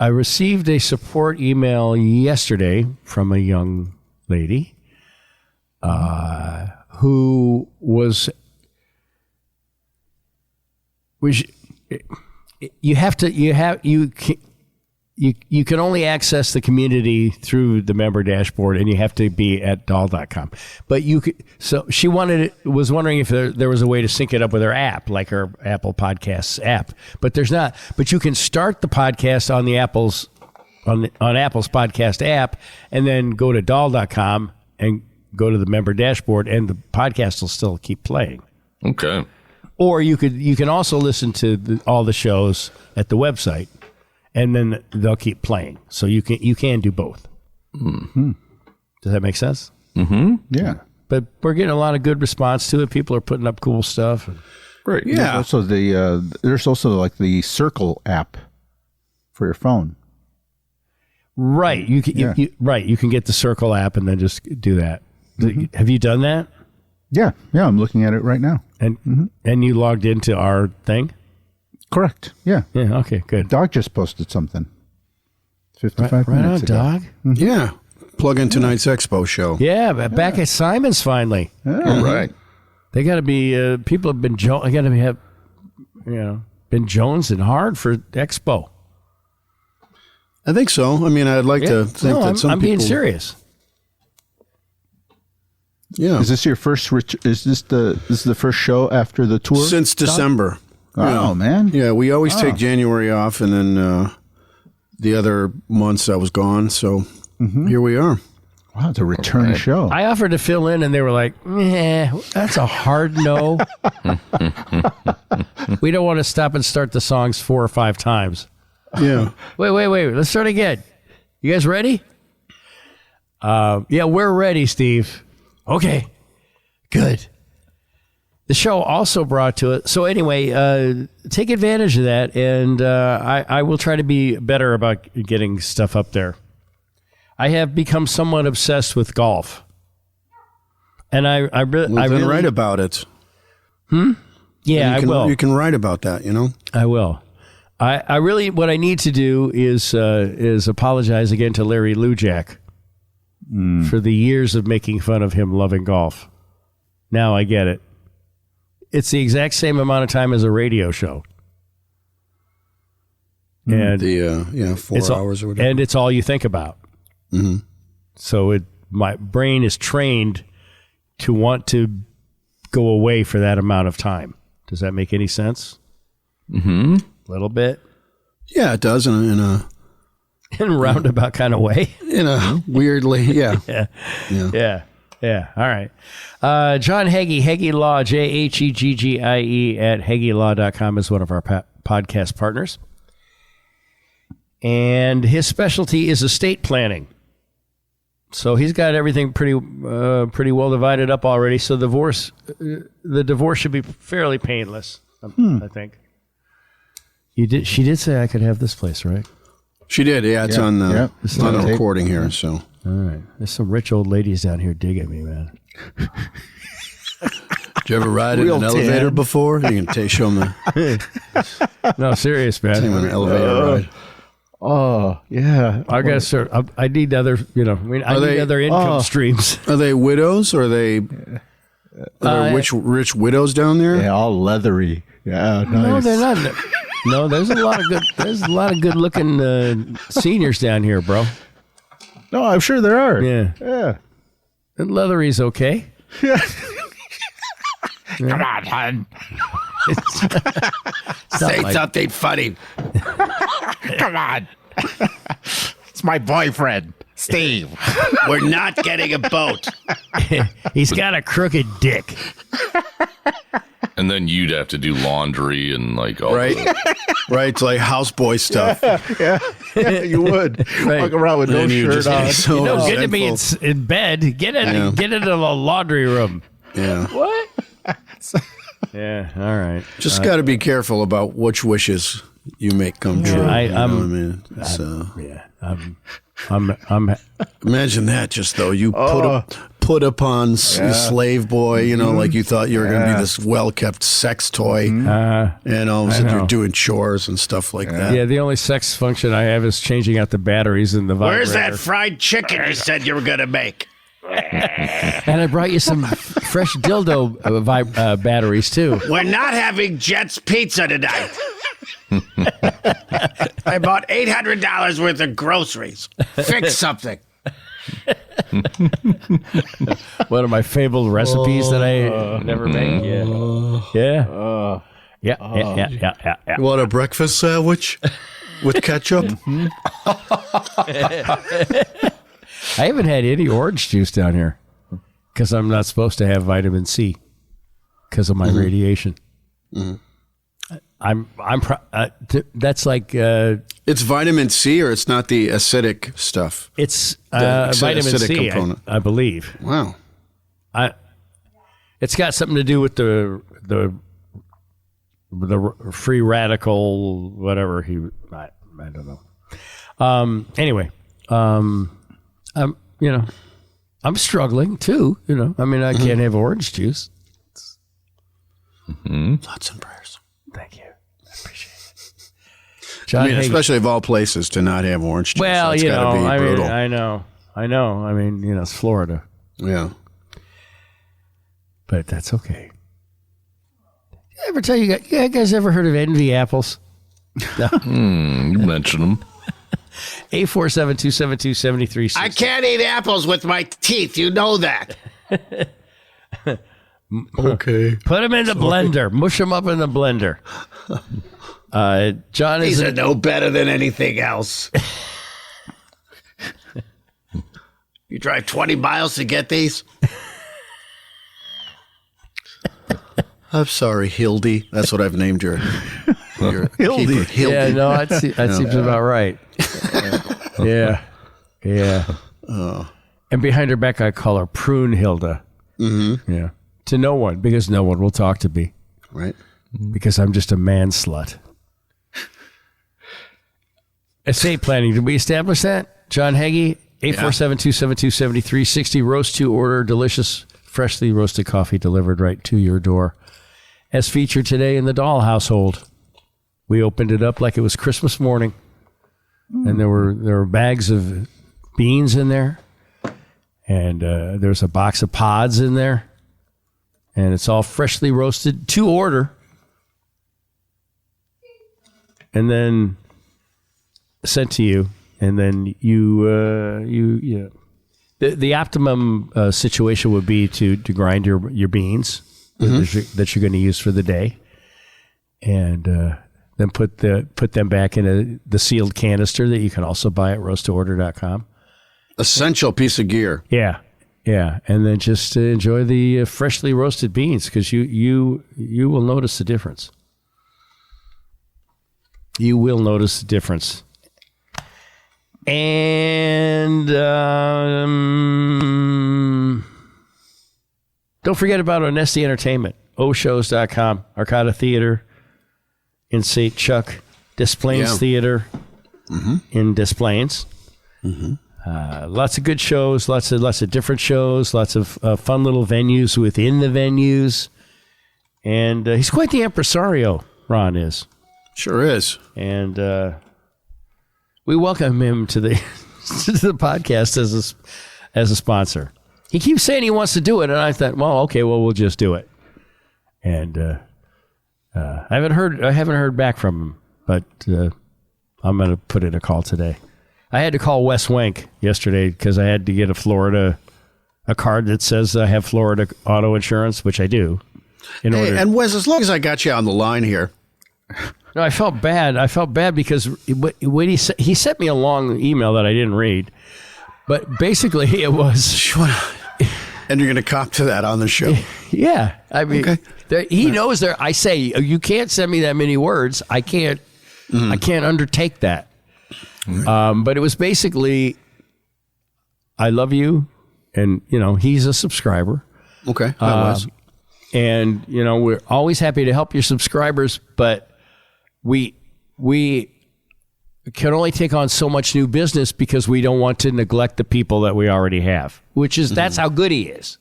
received a support email yesterday from a young lady who was you can only access the community through the member dashboard, and you have to be at Dahl.com. But so she was wondering if there was a way to sync it up with her app, like her Apple Podcasts app. But there's not. But you can start the podcast on the Apple's podcast app, and then go to Dahl.com and go to the member dashboard, and the podcast will still keep playing. Okay. Or you can also listen to all the shows at the website, and then they'll keep playing. So you can do both. Mm-hmm. Does that make sense? Mm-hmm. Yeah. but we're getting a lot of good response to it. People are putting up cool stuff. Right. Yeah. There's also like the Circle app for your phone. Right. You can you can get the Circle app and then just do that. Have you done that? Yeah. I'm looking at it right now. And you logged into our thing? Correct. Yeah. Yeah. Okay. Good. Dog just posted something. 55 right minutes on, ago. Dog. Yeah. Plug in tonight's expo show. Yeah, back at Simon's finally. All right. They got to be. People have been been jonesing hard for Expo. I think so. I mean, I'd like to think that some I'm people... being serious. Yeah. Is this your first? Is this the first show after the tour? Since December. Oh man. Yeah, we always take January off, and then the other months I was gone. So here we are. Wow, it's a return show. I offered to fill in, and they were like, that's a hard no. We don't want to stop and start the songs 4 or 5 times. Yeah. Wait. Let's start again. You guys ready? Yeah, we're ready, Steve. Okay, good. The show also brought to it. So anyway, take advantage of that, and I will try to be better about getting stuff up there. I have become somewhat obsessed with golf, and I really write about it. Yeah, I will. You can write about that. You know, I will. I really what I need to do is apologize again to Larry Lujak for the years of making fun of him loving golf. Now I get it. It's the exact same amount of time as a radio show. And 4 hours or whatever. And it's all you think about. Mm-hmm. So my brain is trained to want to go away for that amount of time. Does that make any sense? Mm-hmm. A little bit. Yeah, it does in a roundabout kind of way. In a weirdly, yeah. Yeah. All right. John Hagee, Hagee Law, JHEGGIE at HageeLaw.com is one of our podcast partners. And his specialty is estate planning. So he's got everything pretty well divided up already. So the divorce should be fairly painless, I think. She did say I could have this place, right? She did. Yeah, it's on the recording here. So all right, there's some rich old ladies down here digging me, man. Did you ever ride in an elevator before? You can show them the. No, serious, man. Take them on an elevator ride. Oh yeah, I guess I need other. Need other income streams. Are they widows? Or are they rich widows down there? Yeah, all leathery. Yeah, nice. No, they're not. No, there's a lot of good looking seniors down here, bro. No, I'm sure there are. Yeah. And leathery's okay. Yeah. Come on, hon. Say something funny. Come on. It's my boyfriend, Steve. We're not getting a boat. He's got a crooked dick. And then you'd have to do laundry and like all right, it's like houseboy stuff. Yeah, you would walk around with no shirt on. So get to me in bed. Get into the laundry room. Yeah. What? Yeah. All right. Just got to be careful about which wishes you make come true. Imagine that. Just though you put upon slave boy, like you thought you were going to be this well-kept sex toy, and all of a sudden you're doing chores and stuff like that. Yeah, the only sex function I have is changing out the batteries in the vibrator. Where's that fried chicken you said you were going to make? And I brought you some fresh dildo batteries, too. We're not having Jet's Pizza tonight. I bought $800 worth of groceries. Fix something. One of my fabled recipes that I never make. Yeah. Yeah. You want a breakfast sandwich with ketchup? I haven't had any orange juice down here because I'm not supposed to have vitamin C because of my radiation. That's like it's vitamin C, or it's not the acidic stuff. It's vitamin C, I believe. Wow. it's got something to do with the free radical, whatever I don't know. Anyway, I'm struggling too. I mean, I can't have orange juice. Thoughts and prayers. Thank you. I appreciate it. John Hagee, especially of all places to not have orange juice. Well, That's gotta be brutal. I know. I mean, it's Florida. Yeah. But that's okay. Did I ever tell you guys ever heard of envy apples? No. You mentioned them. 847-272-7360. I can't eat apples with my teeth. You know that. Okay. Put them in the blender. Mush them up in the blender. John, These are no better than anything else. You drive 20 miles to get these? I'm sorry, Hildy. That's what I've named your Hildy. Hildy. Yeah, no, that seems about right. Yeah. And behind her back, I call her Prune Hilda. Mm-hmm. Yeah. To no one, because no one will talk to me. Right. Because I'm just a man slut. Estate planning. Did we establish that? John Hagee, 847-272-7360. Roast to order. Delicious, freshly roasted coffee delivered right to your door. As featured today in the Dahl household. We opened it up like it was Christmas morning. And there were bags of beans in there. And there's a box of pods in there. And it's all freshly roasted to order. And then sent to you. And then you the optimum situation would be to grind your beans that you're going to use for the day. And then put them back in the sealed canister that you can also buy at roasttoorder.com. Essential piece of gear. Yeah. And then just enjoy the freshly roasted beans because you will notice the difference. You will notice the difference. And don't forget about Onesti Entertainment, oshows.com, Arcada Theater in St. Chuck, Des Plaines Theater in Des Plaines. Lots of good shows, lots of different shows, lots of fun little venues within the venues. And he's quite the impresario, Ron is. Sure is. And we welcome him to the podcast as a sponsor. He keeps saying he wants to do it, and I thought, well, okay, we'll just do it. And I haven't heard back from him, but I'm going to put in a call today. I had to call Wes Wank yesterday because I had to get a card that says I have Florida auto insurance, which I do. And Wes, as long as I got you on the line here. No, I felt bad because when he sent me a long email that I didn't read. But basically it was... And you're going to cop to that on the show? Yeah. I mean, he knows there. I say, you can't send me that many words. I can't undertake that. But it was basically, I love you. And, he's a subscriber. Okay. I was. And, we're always happy to help your subscribers, but we can only take on so much new business because we don't want to neglect the people that we already have, which is, that's how good he is.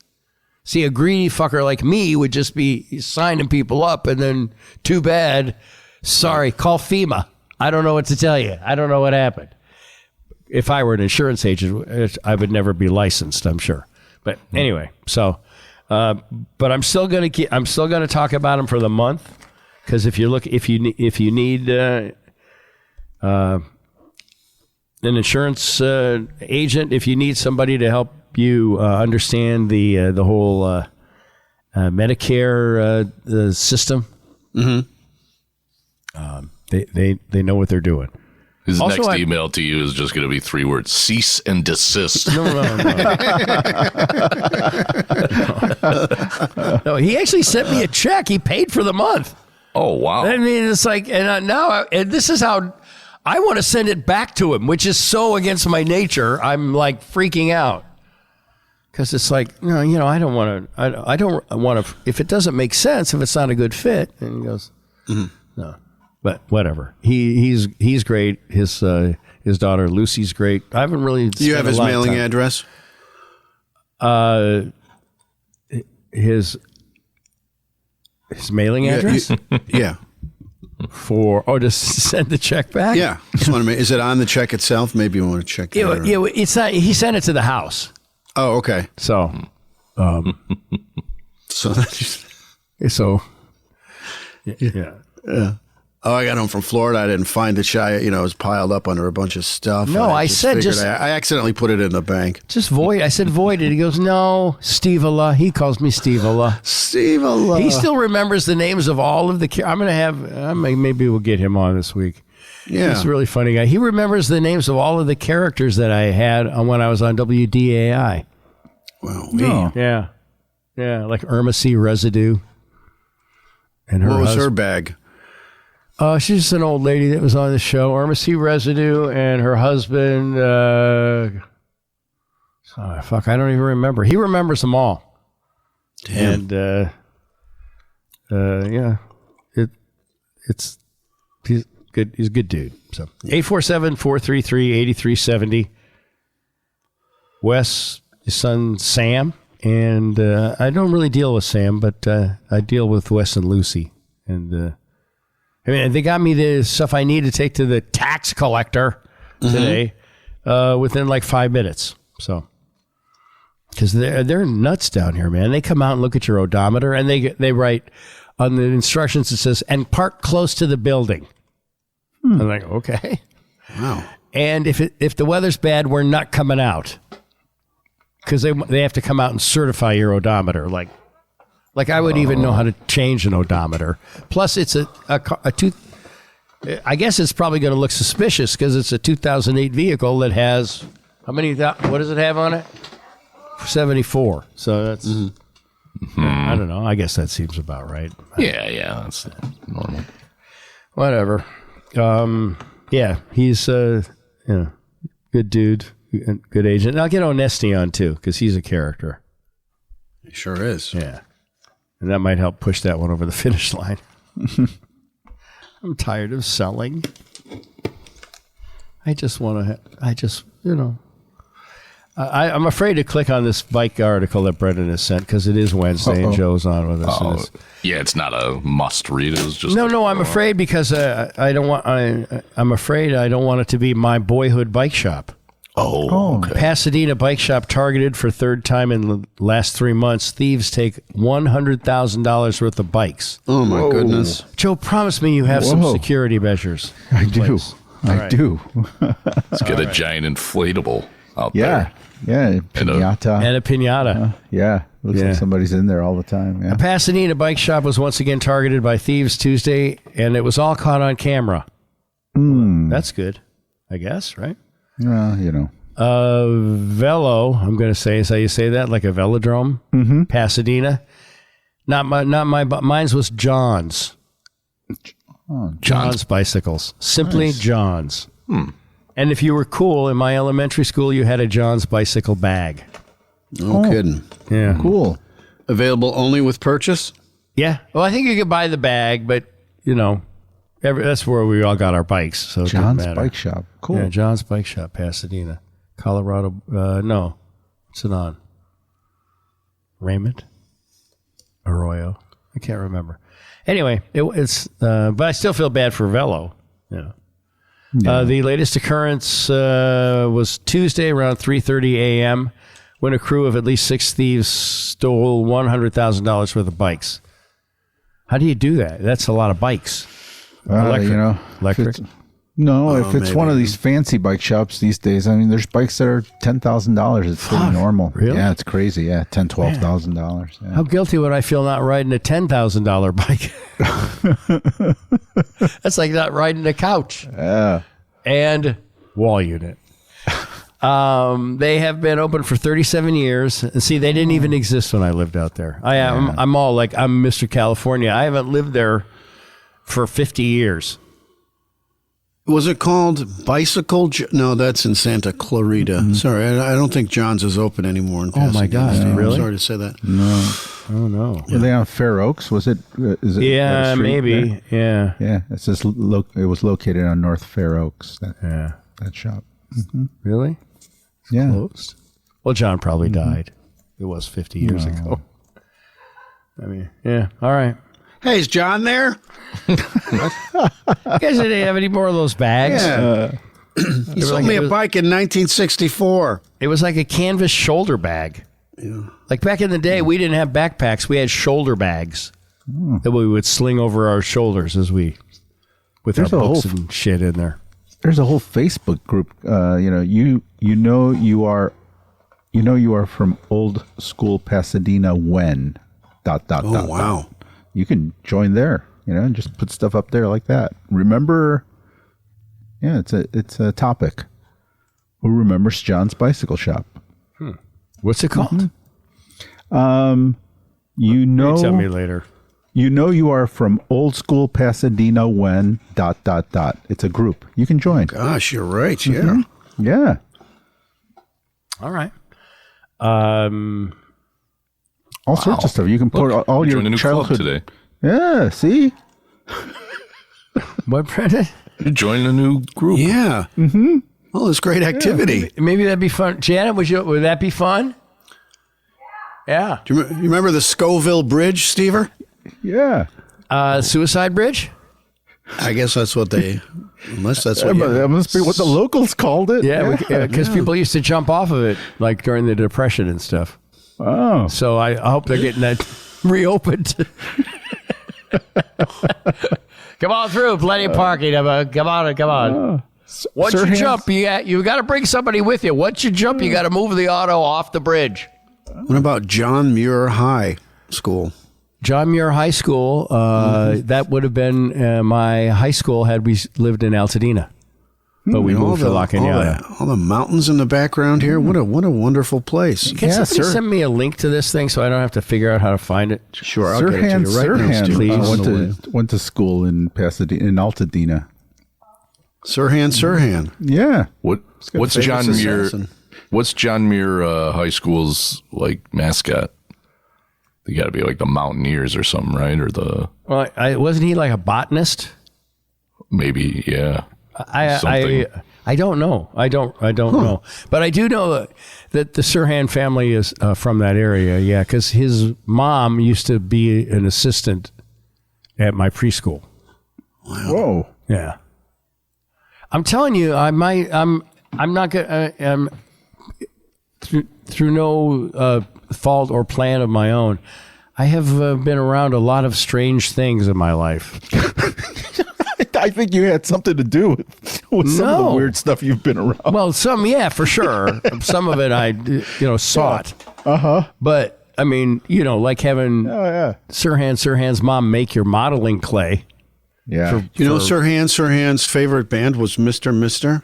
See, a greedy fucker like me would just be signing people up and then too bad. Sorry, call FEMA. I don't know what to tell you. I don't know what happened. If I were an insurance agent, I would never be licensed, I'm sure. But anyway, so, but I'm still going to talk about him for the month. Cause if you need, an insurance agent, if you need somebody to help you understand the whole Medicare system, they know what they're doing. His next email to you is just going to be 3 words: cease and desist. No, he actually sent me a check. He paid for the month. Oh wow! I mean, it's like, and this is how. I want to send it back to him, which is so against my nature. I'm like freaking out Because it's like, no, I don't want to. I don't want to. If it doesn't make sense, if it's not a good fit, and he goes, no. But whatever. He's great. His daughter Lucy's great. I haven't really. Do you have his mailing address? His mailing address? Yeah. To send the check back? Yeah. Just want to is it on the check itself? Maybe you want to check that. Yeah, it's not. He sent it to the house. Oh, okay. So, yeah. Oh, I got home from Florida. I didn't find it. It was piled up under a bunch of stuff. No, I accidentally put it in the bank. Just void. I said void it. He goes, no, Steve-a-la. He calls me Steve-a-la. Steve-a-la. He still remembers the names of all of the. I'm going to have. Maybe we'll get him on this week. Yeah, he's a really funny guy. He remembers the names of all of the characters that I had when I was on WDAI. Wow. Yeah, like Irma C. Residue. And what was her bag? She's just an old lady that was on the show. Irma C. Residue and her husband. I don't even remember. He remembers them all. Damn. And it's he's good. He's a good dude. So 847-433-8370. Wes, his son Sam, and I don't really deal with Sam, but I deal with Wes and Lucy, and. They got me the stuff I need to take to the tax collector today within like 5 minutes. So, because they're nuts down here, man. They come out and look at your odometer, and they write on the instructions it says, and park close to the building. I'm like, okay. Wow. And if the weather's bad, we're not coming out. Because they have to come out and certify your odometer, like I would even know how to change an odometer. Plus, it's I guess it's probably going to look suspicious because it's a 2008 vehicle that has, what does it have on it? 74. So that's, I don't know. I guess that seems about right. Yeah, that's normal. Whatever. He's good dude, good agent. And I'll get Onesti on too because he's a character. He sure is. Yeah. And that might help push that one over the finish line. I'm tired of selling. I'm afraid to click on this bike article that Brendan has sent because it is Wednesday and Joe's on with us. It's not a must read. It was just no. I'm afraid because I'm afraid I don't want it to be my boyhood bike shop. Okay. Pasadena bike shop targeted for third time in the last 3 months. Thieves take $100,000 worth of bikes. Oh, my goodness. Joe, promise me you have some security measures. I do. I do. Let's get a giant inflatable out there. Yeah, piñata. And a piñata. Looks like somebody's in there all the time. Yeah. A Pasadena bike shop was once again targeted by thieves Tuesday, and it was all caught on camera. That's good, I guess, right? Well, Velo, I'm going to say, is how you say that? Like a velodrome? Mm-hmm. Pasadena. Mine's was John's. John's bicycles. Simply nice. John's. And if you were cool, in my elementary school, you had a John's bicycle bag. No kidding. Yeah. Cool. Available only with purchase? Yeah. Well, I think you could buy the bag, but, that's where we all got our bikes. So John's Bike Shop. Cool. Yeah, John's Bike Shop, Pasadena. Colorado. No. What's it on? Raymond? Arroyo? I can't remember. Anyway, it's but I still feel bad for Velo. Yeah. The latest occurrence was Tuesday around 3:30 a.m. when a crew of at least 6 thieves stole $100,000 worth of bikes. How do you do that? That's a lot of bikes. Electric. If it's one of these fancy bike shops these days, I mean, there's bikes that are $10,000. It's pretty normal. Really? Yeah, it's crazy. Yeah, $10,000, $12,000. Yeah. How guilty would I feel not riding a $10,000 bike? That's like not riding a couch. Yeah. And wall unit. They have been open for 37 years. And see, they didn't even exist when I lived out there. I'm all like, I'm Mr. California. I haven't lived there for 50 years. Was it called Bicycle? No, that's in Santa Clarita. Mm-hmm. Sorry, I don't think John's is open anymore in Pasadena. Oh, my God. Steve. Really? I'm sorry to say that. No. Oh, no. Were they on Fair Oaks? Was it? Is it? Yeah, street maybe. there? Yeah. Yeah. It says it was located on North Fair Oaks. That shop. Mm-hmm. Really? Yeah. Closed? Well, John probably died. It was 50 years ago. I mean, yeah. All right. Hey, is John there? You guys didn't have any more of those bags? Yeah. He sold me a bike in 1964. It was like a canvas shoulder bag. Yeah. Like back in the day, we didn't have backpacks. We had shoulder bags that we would sling over our shoulders with There's our books and shit in there. There's a whole Facebook group. You are from old school Pasadena when ... Oh, wow. You can join there, and just put stuff up there like that. Remember, it's a topic. Who remembers John's Bicycle Shop? What's it called? Mm-hmm. You tell me later. You are from old school Pasadena when ... It's a group. You can join. Gosh, you're right. Yeah. Mm-hmm. Yeah. All right. All sorts of stuff. You can put all your joined a new childhood club today. Yeah, see? What, Brendan? You're joining a new group. Yeah. Mm-hmm. Oh, it's great activity. Maybe that'd be fun. Janet, would that be fun? Yeah. Do you remember the Scoville Bridge, Stever? Yeah. Suicide Bridge? I guess that's what unless that's what that must be what the locals called it. Yeah, because people used to jump off of it, like during the Depression and stuff. Oh. So I hope they're getting that reopened. Come on through, plenty of parking. Come on. Once you jump, you got to bring somebody with you. Once you jump, you got to move the auto off the bridge. What about John Muir High School? John Muir High School, that would have been my high school had we lived in Altadena. But we moved to La Cañada. All the mountains in the background here. What a wonderful place. Can somebody send me a link to this thing so I don't have to figure out how to find it? Sure, I'll get it to you right now, please. Went to school in Pasadena, in Altadena. Sirhan. Yeah. What's John Muir High School's like mascot? They got to be like the Mountaineers or something, right? Or the wasn't he like a botanist? Maybe, yeah. I don't know. I don't know. But I do know that the Sirhan family is from that area. Yeah, because his mom used to be an assistant at my preschool. Wow. Whoa. Yeah. I'm telling you, I'm not gonna. Through no fault or plan of my own, I have been around a lot of strange things in my life. I think you had something to do with some of the weird stuff you've been around. Well, for sure. Some of it I, sought. Uh-huh. But, I mean, like having Sirhan's mom make your modeling clay. Yeah. Sirhan's favorite band was Mr. Mister?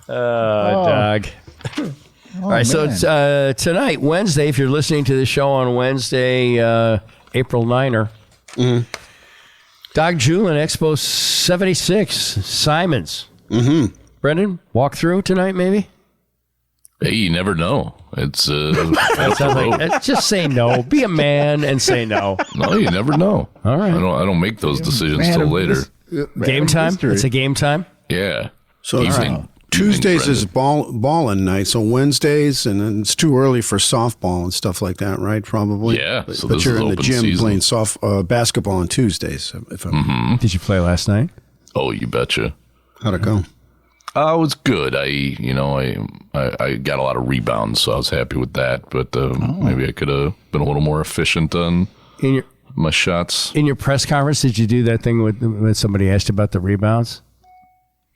Doug. All right, so it's tonight, Wednesday, if you're listening to the show on Wednesday, April 9er, Doug Julin, Expo 76, Simons. Mm-hmm. Brendan, walk through tonight, maybe? Hey, you never know. It's just say no. Be a man and say no. No, you never know. All right. I don't make those decisions till later. Game time? It's a game time? Yeah. So Tuesdays is ballin' night. So Wednesdays, and then it's too early for softball and stuff like that, right? Probably. Yeah. But you're in the gym playing basketball on Tuesdays. Did you play last night? Oh, you betcha. How'd it go? It was good. I got a lot of rebounds, so I was happy with that. But maybe I could have been a little more efficient on my shots. In your press conference, did you do that thing when somebody asked about the rebounds?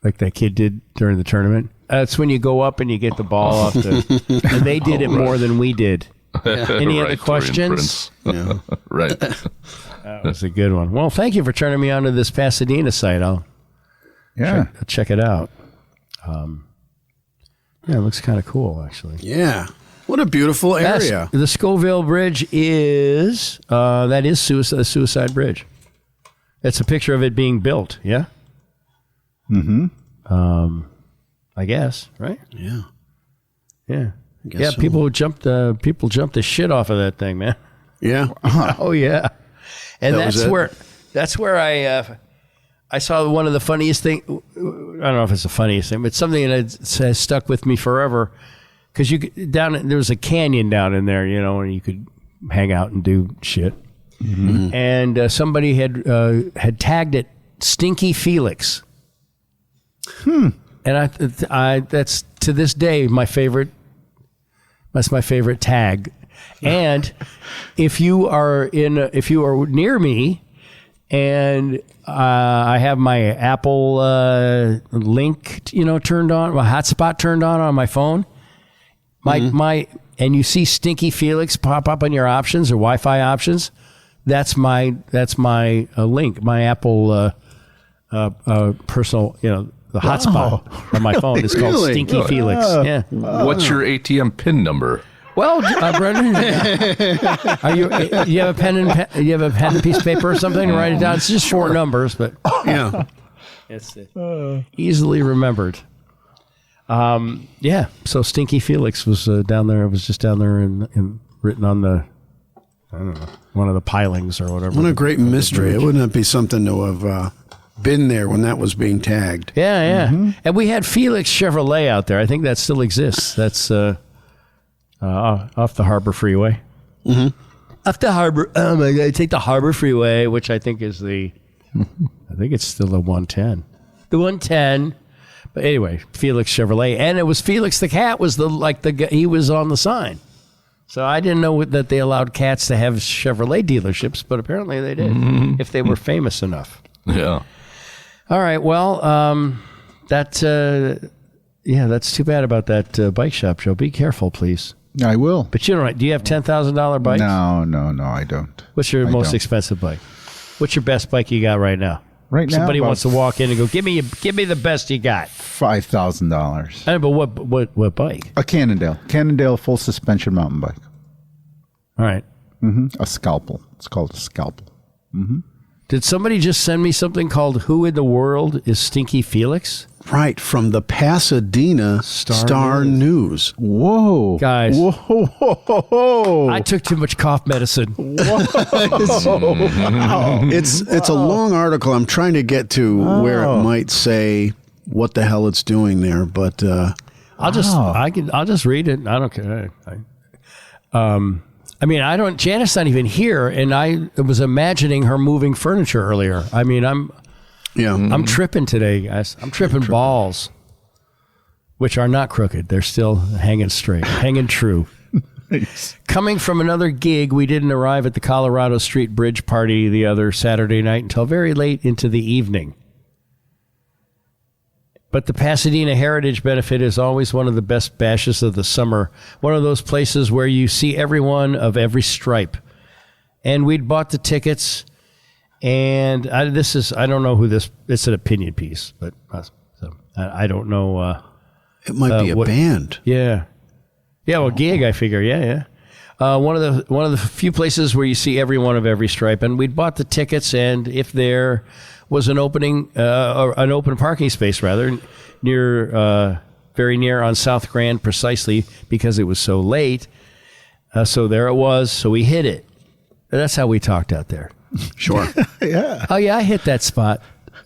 Like that kid did during the tournament? That's when you go up and you get the ball off the... And they did it more than we did. Any other questions? Yeah. Right. That was a good one. Well, thank you for turning me on to this Pasadena site. I'll check it out. It looks kind of cool, actually. Yeah. What a beautiful area. The Scoville Bridge is that is a suicide bridge. It's a picture of it being built. Yeah. Mm-hmm. I guess, right? Yeah. Yeah. Guess so. People jumped the shit off of that thing, man. Yeah. Oh yeah. And That that's where I saw one of the funniest thing. I don't know if it's the funniest thing, but something that has stuck with me forever. Because there was a canyon down in there, and you could hang out and do shit. Mm-hmm. And somebody had tagged it Stinky Felix. And I that's to this day my favorite. That's my favorite tag. And if you are near me, and I have my Apple link, turned on, my hotspot turned on my phone, and you see Stinky Felix pop up on your options or Wi-Fi options, that's my link, my Apple personal, the hotspot on my phone is called Stinky Felix. Yeah. What's your ATM PIN number? Well, Brendan, you have a pen and piece of paper or something to write it down? It's just 4 numbers, but yeah, it's easily remembered. So Stinky Felix was down there. It was just down there and written on the, I don't know, one of the pilings or whatever. What a great mystery! It wouldn't be something to have been there when that was being tagged. Yeah. Mm-hmm. And we had Felix Chevrolet out there. I think that still exists. That's off the Harbor Freeway. Mm-hmm. Off the Harbor. Oh my God! Take the Harbor Freeway, which I think is I think it's still the 110. The 110. But anyway, Felix Chevrolet, and it was Felix the cat was he was on the sign. So I didn't know that they allowed cats to have Chevrolet dealerships, but apparently they did if they were famous enough. Yeah. All right. Well, that's too bad about that bike shop, Joe. Be careful, please. I will. But you don't. Do you have $10,000 bikes? No, I don't. What's your most expensive bike? What's your best bike you got right now? Somebody wants to walk in and go, give me the best you got. $5,000. I know, but what bike? A Cannondale full suspension mountain bike. All right. Mm-hmm. A Scalpel. It's called a Scalpel. Mm-hmm. Did somebody just send me something called "Who in the World is Stinky Felix"? Right, from the Pasadena Star News. Whoa. Guys. Whoa. I took too much cough medicine. It's a long article. I'm trying to get to where it might say what the hell it's doing there, but I'll just read it. I don't care. Janet's not even here, and I was imagining her moving furniture earlier. I mean, I'm tripping today, guys. I'm tripping balls, which are not crooked. They're still hanging straight, hanging true. Nice. Coming from another gig, we didn't arrive at the Colorado Street Bridge party the other Saturday night until very late into the evening. But the Pasadena Heritage Benefit is always one of the best bashes of the summer. One of those places where you see everyone of every stripe. And we'd bought the tickets, and I don't know who this, it's an opinion piece, but I don't know. It might be a band. Yeah. Yeah, well, gig, I figure. Yeah. One of the few places where you see everyone of every stripe. And we'd bought the tickets, and if there was an open parking space, rather, very near on South Grand, precisely because it was so late. So there it was. So we hit it. That's how we talked out there. Sure. Yeah. Oh, yeah, I hit that spot.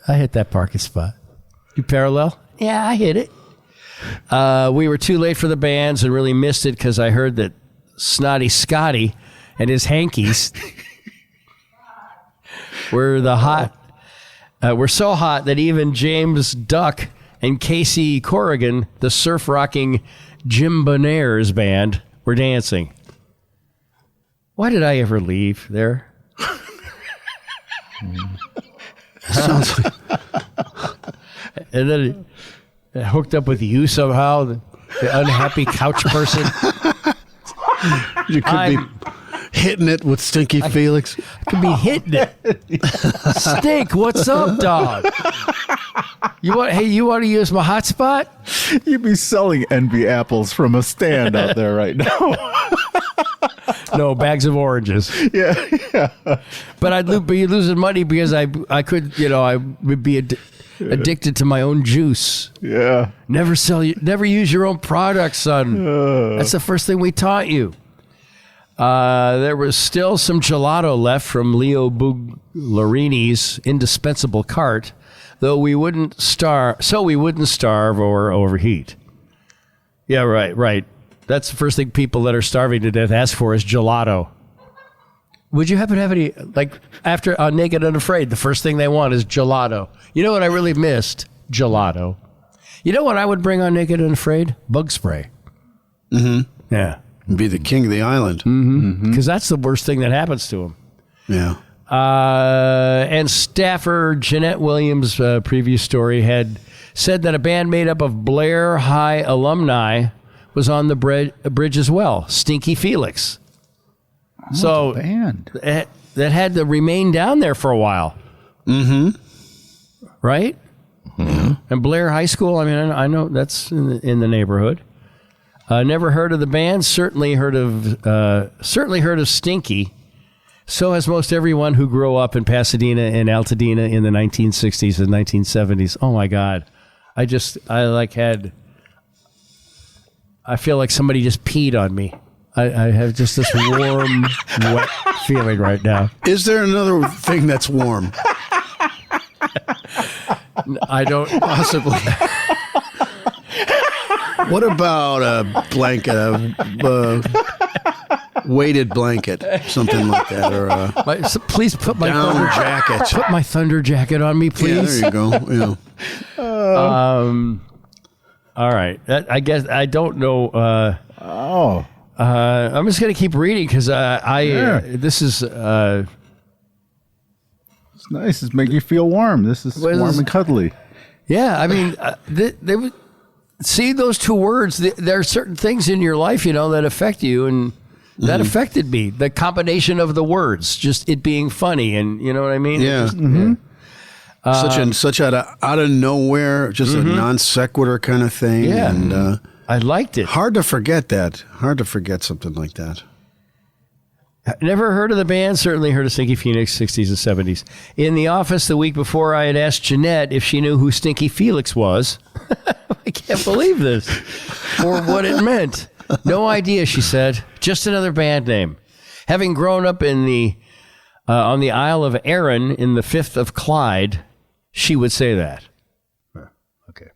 I hit that parking spot. You parallel? Yeah, I hit it. We were too late for the bands and really missed it because I heard that Snotty Scotty and his hankies were so hot that even James Duck and Casey Corrigan, the surf-rocking Jim Bonaire's band, were dancing. Why did I ever leave there? Sounds like... And then it hooked up with you somehow, the unhappy couch person. You could be hitting it with Stinky Felix. I could be hitting it. Stink, what's up, dog? You want to use my hotspot? You'd be selling Envy apples from a stand out there right now. No, bags of oranges. Yeah. But I'd be losing money because I could, I would be addicted to my own juice. Yeah. Never use your own products, son. That's the first thing we taught you. There was still some gelato left from Leo Buglarini's indispensable cart, though we wouldn't starve or overheat. Yeah, right. That's the first thing people that are starving to death ask for is gelato. Would you happen to have any, after Naked and Afraid, the first thing they want is gelato. You know what I really missed? Gelato. You know what I would bring on Naked and Afraid? Bug spray. Mm-hmm. Yeah. Be the king of the island. Mm-hmm. Because that's the worst thing that happens to him. Yeah. And staffer Jeanette Williams' previous story had said that a band made up of Blair High alumni was on the bridge as well, Stinky Felix. So band that had to remain down there for a while. Mm-hmm. Right? Mm-hmm. And Blair High School, I know that's in the neighborhood. Never heard of the band, certainly heard of Stinky. So has most everyone who grew up in Pasadena and Altadena in the 1960s and 1970s. Oh my God. I feel like somebody just peed on me. I have just this warm, wet feeling right now. Is there another thing that's warm? I don't possibly. What about a blanket, a weighted blanket, something like that, or please put my down thunder jacket. Put my thunder jacket on me, please. Yeah, there you go. Yeah. All right. I guess I don't know. I'm just going to keep reading because this is. It's nice. It's making you feel warm. This is warm and cuddly. Yeah, they would see those two words. There are certain things in your life, that affect you, and that affected me. The combination of the words, just it being funny, and you know what I mean. Yeah. Such out of nowhere, just a non sequitur kind of thing. Yeah, and I liked it. Hard to forget that. Hard to forget something like that. Never heard of the band, certainly heard of Stinky Phoenix, 60s and 70s. In the office the week before, I had asked Jeanette if she knew who Stinky Felix was. I can't believe this. Or what it meant. No idea, she said. Just another band name. Having grown up in on the Isle of Arran in the 5th of Clyde, she would say that. Okay.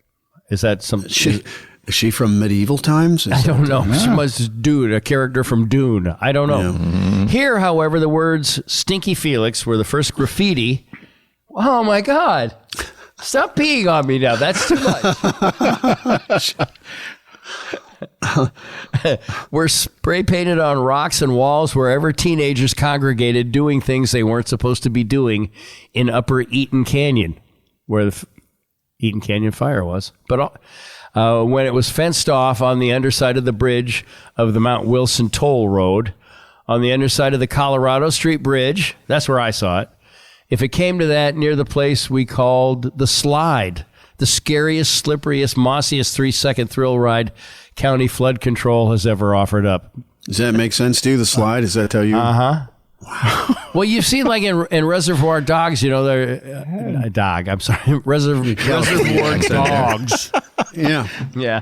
Is that something? Is she from medieval times? I don't know. She was Dune, a character from Dune. I don't know. Yeah. Here, however, the words Stinky Felix were the first graffiti. Oh, my God. Stop peeing on me now. That's too much. Were spray painted on rocks and walls wherever teenagers congregated doing things they weren't supposed to be doing in Upper Eaton Canyon, where the Eaton Canyon fire was. But when it was fenced off on the underside of the bridge of the Mount Wilson Toll Road, on the underside of the Colorado Street Bridge, that's where I saw it. If it came to that, near the place we called the Slide, the scariest, slipperiest, mossiest 3-second thrill ride county flood control has ever offered up. Does that make sense to you, the Slide? Is that how you... Uh-huh. Wow. Well, you've seen in Reservoir Dogs, they're a dog. I'm sorry, Reservoir Dogs. Yeah,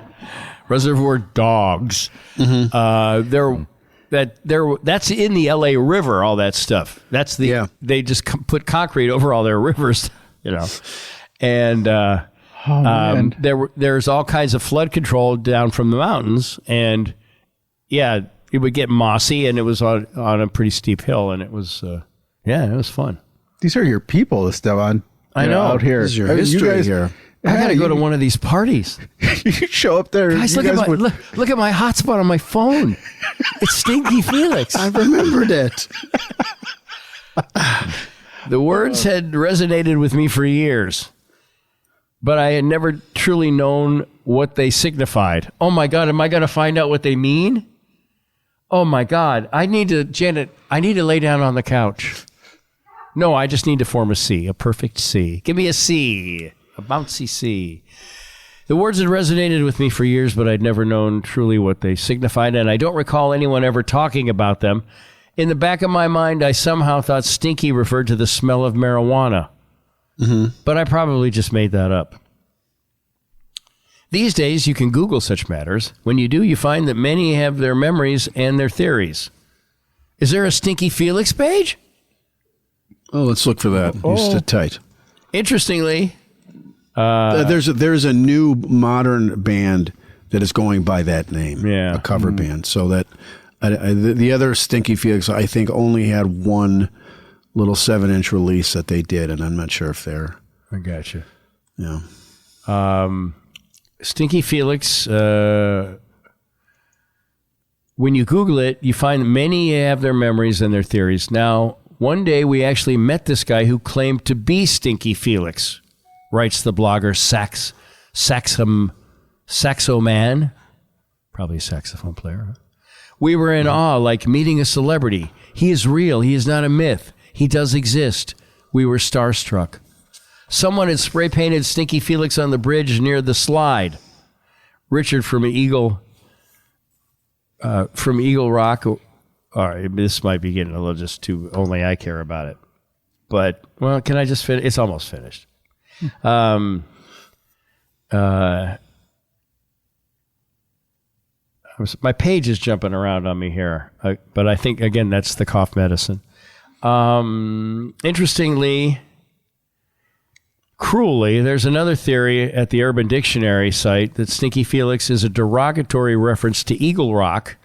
Reservoir Dogs. Mm-hmm. That's in the L.A. River. All that stuff. That's they just put concrete over all their rivers, and there's all kinds of flood control down from the mountains, and it would get mossy, and it was on a pretty steep hill, and it was, it was fun. These are your people, Esteban. I know. Out here. This is your history here. I got to go to one of these parties. You show up there. Guys, look at my hotspot on my phone. It's Stinky Felix. I remembered it. The words had resonated with me for years, but I had never truly known what they signified. Oh, my God, am I going to find out what they mean? Oh, my God. Janet, I need to lay down on the couch. No, I just need to form a C, a perfect C. Give me a C, a bouncy C. The words had resonated with me for years, but I'd never known truly what they signified, and I don't recall anyone ever talking about them. In the back of my mind, I somehow thought stinky referred to the smell of marijuana. But I probably just made that up. These days, you can Google such matters. When you do, you find that many have their memories and their theories. Is there a Stinky Felix page? Oh, let's look for that. He's too tight. Interestingly, there's a new modern band that is going by that name. Yeah. A cover band. So that the other Stinky Felix, I think, only had one little 7-inch release that they did, and I'm not sure if they're... I got you. Yeah. Stinky Felix, when you Google it, you find that many have their memories and their theories. Now, one day we actually met this guy who claimed to be Stinky Felix, writes the blogger Saxoman, probably a saxophone player. Huh? We were in awe, like meeting a celebrity. He is real. He is not a myth. He does exist. We were starstruck. Someone had spray painted Stinky Felix on the bridge near the slide. Richard from Eagle Rock. All right, this might be getting a little just too only I care about it. But, well, can I just finish? It's almost finished. My page is jumping around on me here, but I think, again, that's the cough medicine. Interestingly, cruelly, there's another theory at the Urban Dictionary site that Stinky Felix is a derogatory reference to Eagle Rock,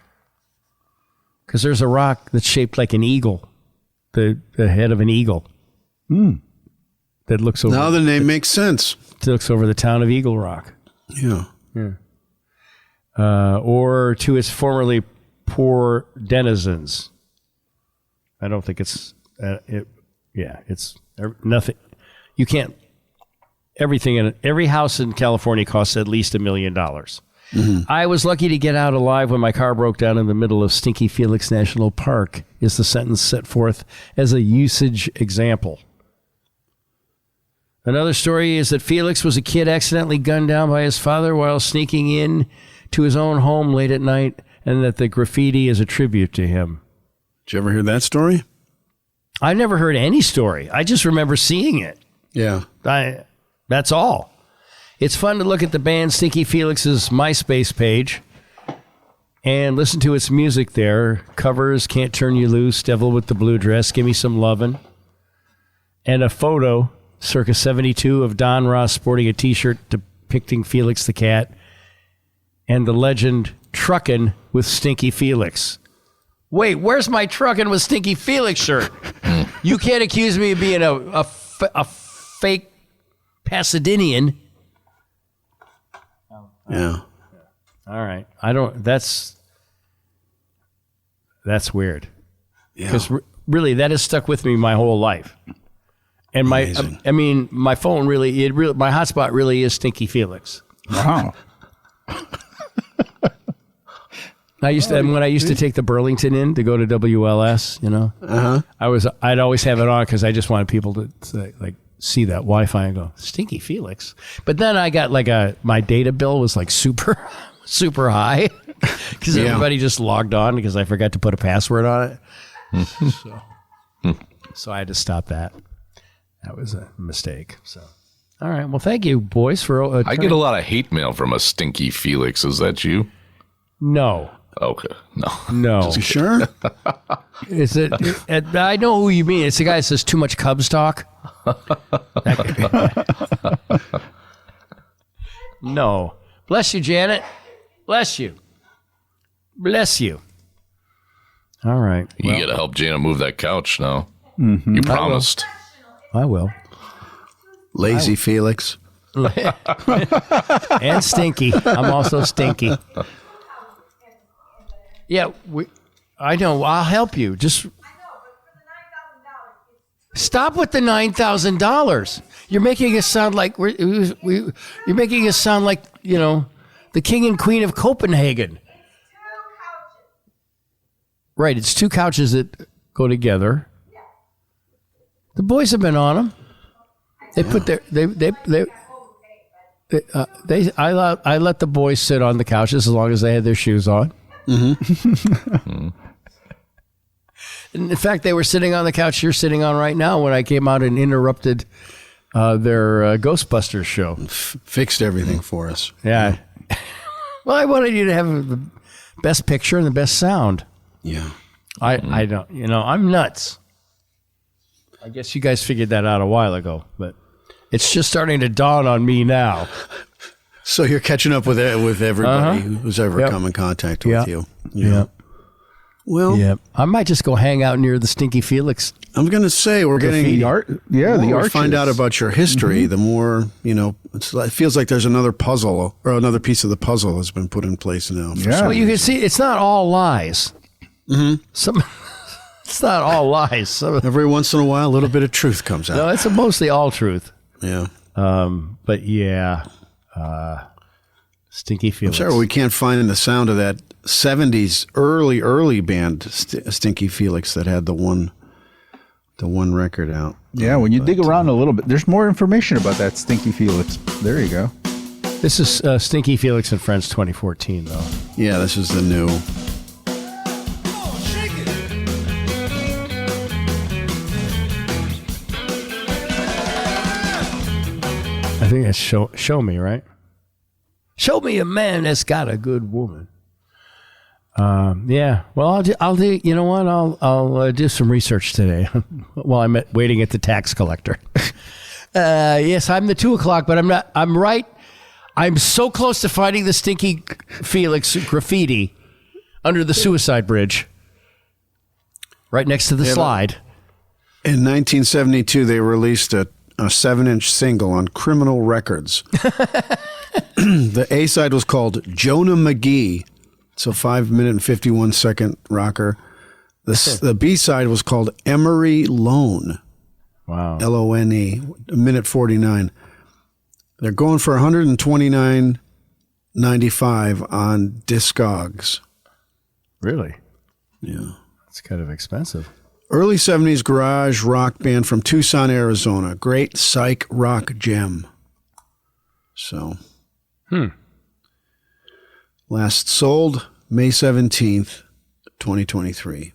because there's a rock that's shaped like an eagle, the head of an eagle. That looks over. Now the name makes sense. It looks over the town of Eagle Rock. Yeah. Or to its formerly poor denizens. I don't think it's it's nothing. You can't. Everything in every house in California costs at least $1 million. I was lucky to get out alive when my car broke down in the middle of Stinky Felix National Park, is the sentence set forth as a usage example. Another story is that Felix was a kid accidentally gunned down by his father while sneaking in to his own home late at night, and that the graffiti is a tribute to him. Did you ever hear that story? I never heard any story. I just remember seeing it. Yeah. That's all. It's fun to look at the band Stinky Felix's MySpace page and listen to its music there. Covers, Can't Turn You Loose, Devil with the Blue Dress, Give Me Some Lovin'. And a photo, circa 72, of Don Ross sporting a T-shirt depicting Felix the Cat and the legend Truckin' with Stinky Felix. Wait, where's my Truckin' with Stinky Felix shirt? You can't accuse me of being a fake Pasadenan. Yeah. All right. That's weird. Because really, that has stuck with me my whole life. And my phone my hotspot really is Stinky Felix. Wow. When I used to take the Burlington in to go to WLS, I'd always have it on because I just wanted people to see that Wi-Fi and go, Stinky Felix. But then I got my data bill was super high because everybody just logged on because I forgot to put a password on it. So I had to stop that. That was a mistake. So, all right. Well, thank you, boys, for. I get a lot of hate mail from a Stinky Felix. Is that you? No. Okay. No. You sure? Is it? I know who you mean. It's the guy that says too much Cubs talk. No. Bless you, Janet. Bless you. Bless you. All right. You got to help Janet move that couch now. Mm-hmm. You promised. I will. Lazy Felix. And Stinky. I'm also Stinky. Yeah, I know. I'll help you. Just stop with the $9,000. You're making us sound like you're making us sound like the king and queen of Copenhagen. Right, it's 2 couches that go together. The boys have been on them. They put their I let the boys sit on the couches as long as they had their shoes on. Mm-hmm. In fact, they were sitting on the couch you're sitting on right now when I came out and interrupted their Ghostbusters show. Fixed everything for us. Yeah. Well, I wanted you to have the best picture and the best sound. Yeah. I don't, I'm nuts. I guess you guys figured that out a while ago, but it's just starting to dawn on me now. So you're catching up with everybody who's ever come in contact with you. Yeah. Well, I might just go hang out near the Stinky Felix. I'm going to say we're getting the art. Yeah, the art. Find out about your history. The more it feels like there's another puzzle or another piece of the puzzle has been put in place now. Well, you can see it's not all lies. Mm-hmm. It's not all lies. Every once in a while, a little bit of truth comes out. No, it's mostly all truth. Yeah. But yeah, Stinky Felix. I'm sorry we can't find the sound of that 70s early band Stinky Felix that had the one record out. Yeah, when you dig around a little bit, there's more information about that Stinky Felix. There you go. This is Stinky Felix and Friends 2014, though. Yeah, this is the new. I think that's show me, right? Show me a man that's got a good woman. Yeah. Well, I'll do. You know what? I'll do some research today while I'm waiting at the tax collector. Yes, I'm the 2:00, but I'm not. I'm right. I'm so close to finding the Stinky Felix graffiti under the suicide bridge, right next to the slide. In 1972, they released a 7-inch single on Criminal Records. The A-side was called Jonah McGee. It's a 5-minute and 51-second rocker. The B-side was called Emery Lone. Wow. Lone, a minute 49. They're going for $129.95 on Discogs. Really? Yeah. That's kind of expensive. Early 70s garage rock band from Tucson, Arizona. Great psych rock gem. So. Last sold May 17th, 2023.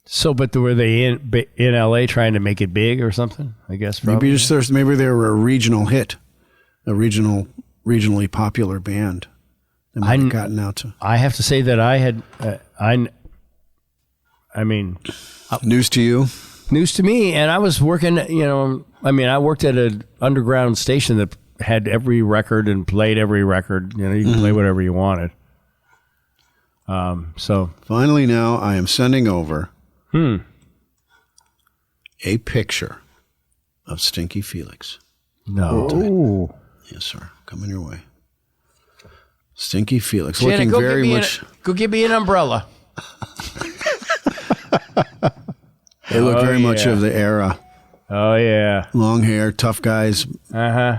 So, but were they in LA trying to make it big or something? I guess probably. Maybe they were a regional hit, a regionally popular band. They might have gotten out to. I have to say that I had news to you, news to me, and I was working. I worked at an underground station that had every record and played every record. You can play whatever you wanted. So finally now I am sending over a picture of Stinky Felix. No. Oh. Yes, sir. Coming your way. Stinky Felix. Shannon, looking very much. Go give me an umbrella. They look very much of the era. Oh, yeah. Long hair, tough guys. Uh-huh.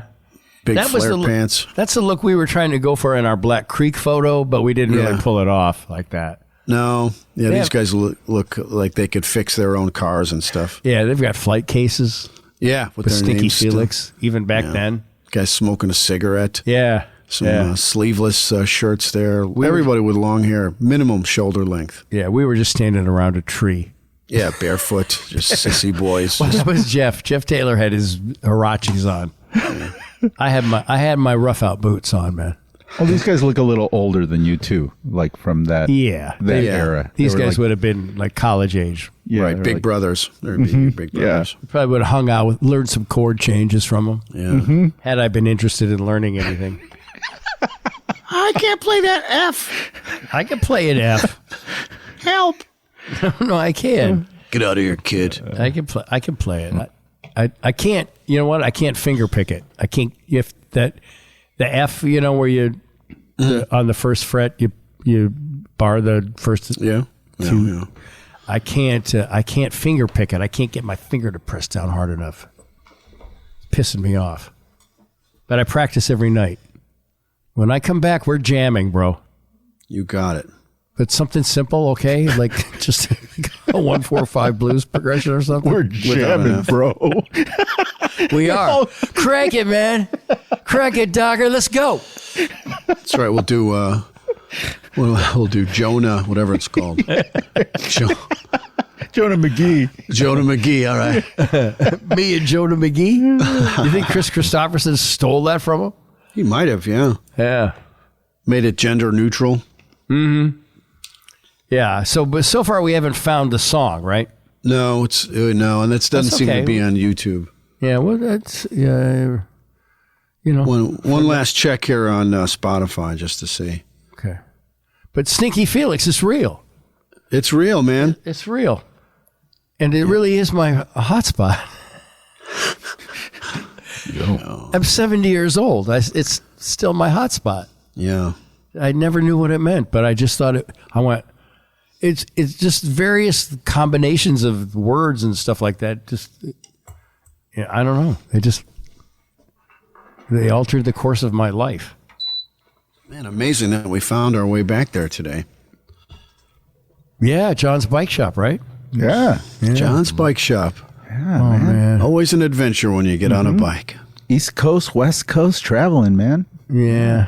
Big flare pants. That's the look we were trying to go for in our Black Creek photo, but we didn't really pull it off like that. No. Yeah, these guys look like they could fix their own cars and stuff. Yeah, they've got flight cases. Yeah. With Stinky Felix, even back then. Guys smoking a cigarette. Yeah. Some sleeveless shirts there. Everybody with long hair, minimum shoulder length. Yeah, we were just standing around a tree. Yeah, barefoot, just sissy boys. Well, that was Jeff. Jeff Taylor had his Hirachis on. Yeah. I had my rough out boots on, man. Well, these guys look a little older than you too, like from that era. These guys would have been like college age. Yeah, right, big brothers. They're big brothers. Yeah. Probably would have hung out learned some chord changes from them. Yeah. Mm-hmm. Had I been interested in learning anything. I can't play that F. I can play an F. Help. No, I can. Get out of here, kid. I can play it. I can't. You know what? I can't finger pick it. I can't. If the F, where you on the first fret, you bar the first. Yeah. I can't finger pick it. I can't get my finger to press down hard enough. It's pissing me off. But I practice every night. When I come back, we're jamming, bro. You got it. But something simple, okay? Like just a 1-4-5 blues progression or something. We're jamming, bro. We are. Crank it, man. Crack it, Dogger. Let's go. That's right. We'll do Jonah, whatever it's called. Jonah McGee. Jonah McGee. All right. Me and Jonah McGee. You think Chris Christopherson stole that from him? He might have. Yeah. Yeah. Made it gender neutral. Mm-hmm. Yeah. But so far we haven't found the song, right? No, and that doesn't seem to be on YouTube. Yeah. Well, that's You know. One last check here on Spotify just to see. Okay. But Stinky Felix is real. It's real, man. It's real. And it really is my hotspot. I'm 70 years old. It's still my hotspot. Yeah. I never knew what it meant, but I just thought it's just various combinations of words and stuff like that. I don't know. They altered the course of my life. Man, amazing that we found our way back there today. Yeah, John's Bike Shop, right? Yeah. John's Bike Shop. Yeah, man. Always an adventure when you get on a bike. East Coast, West Coast traveling, man. Yeah.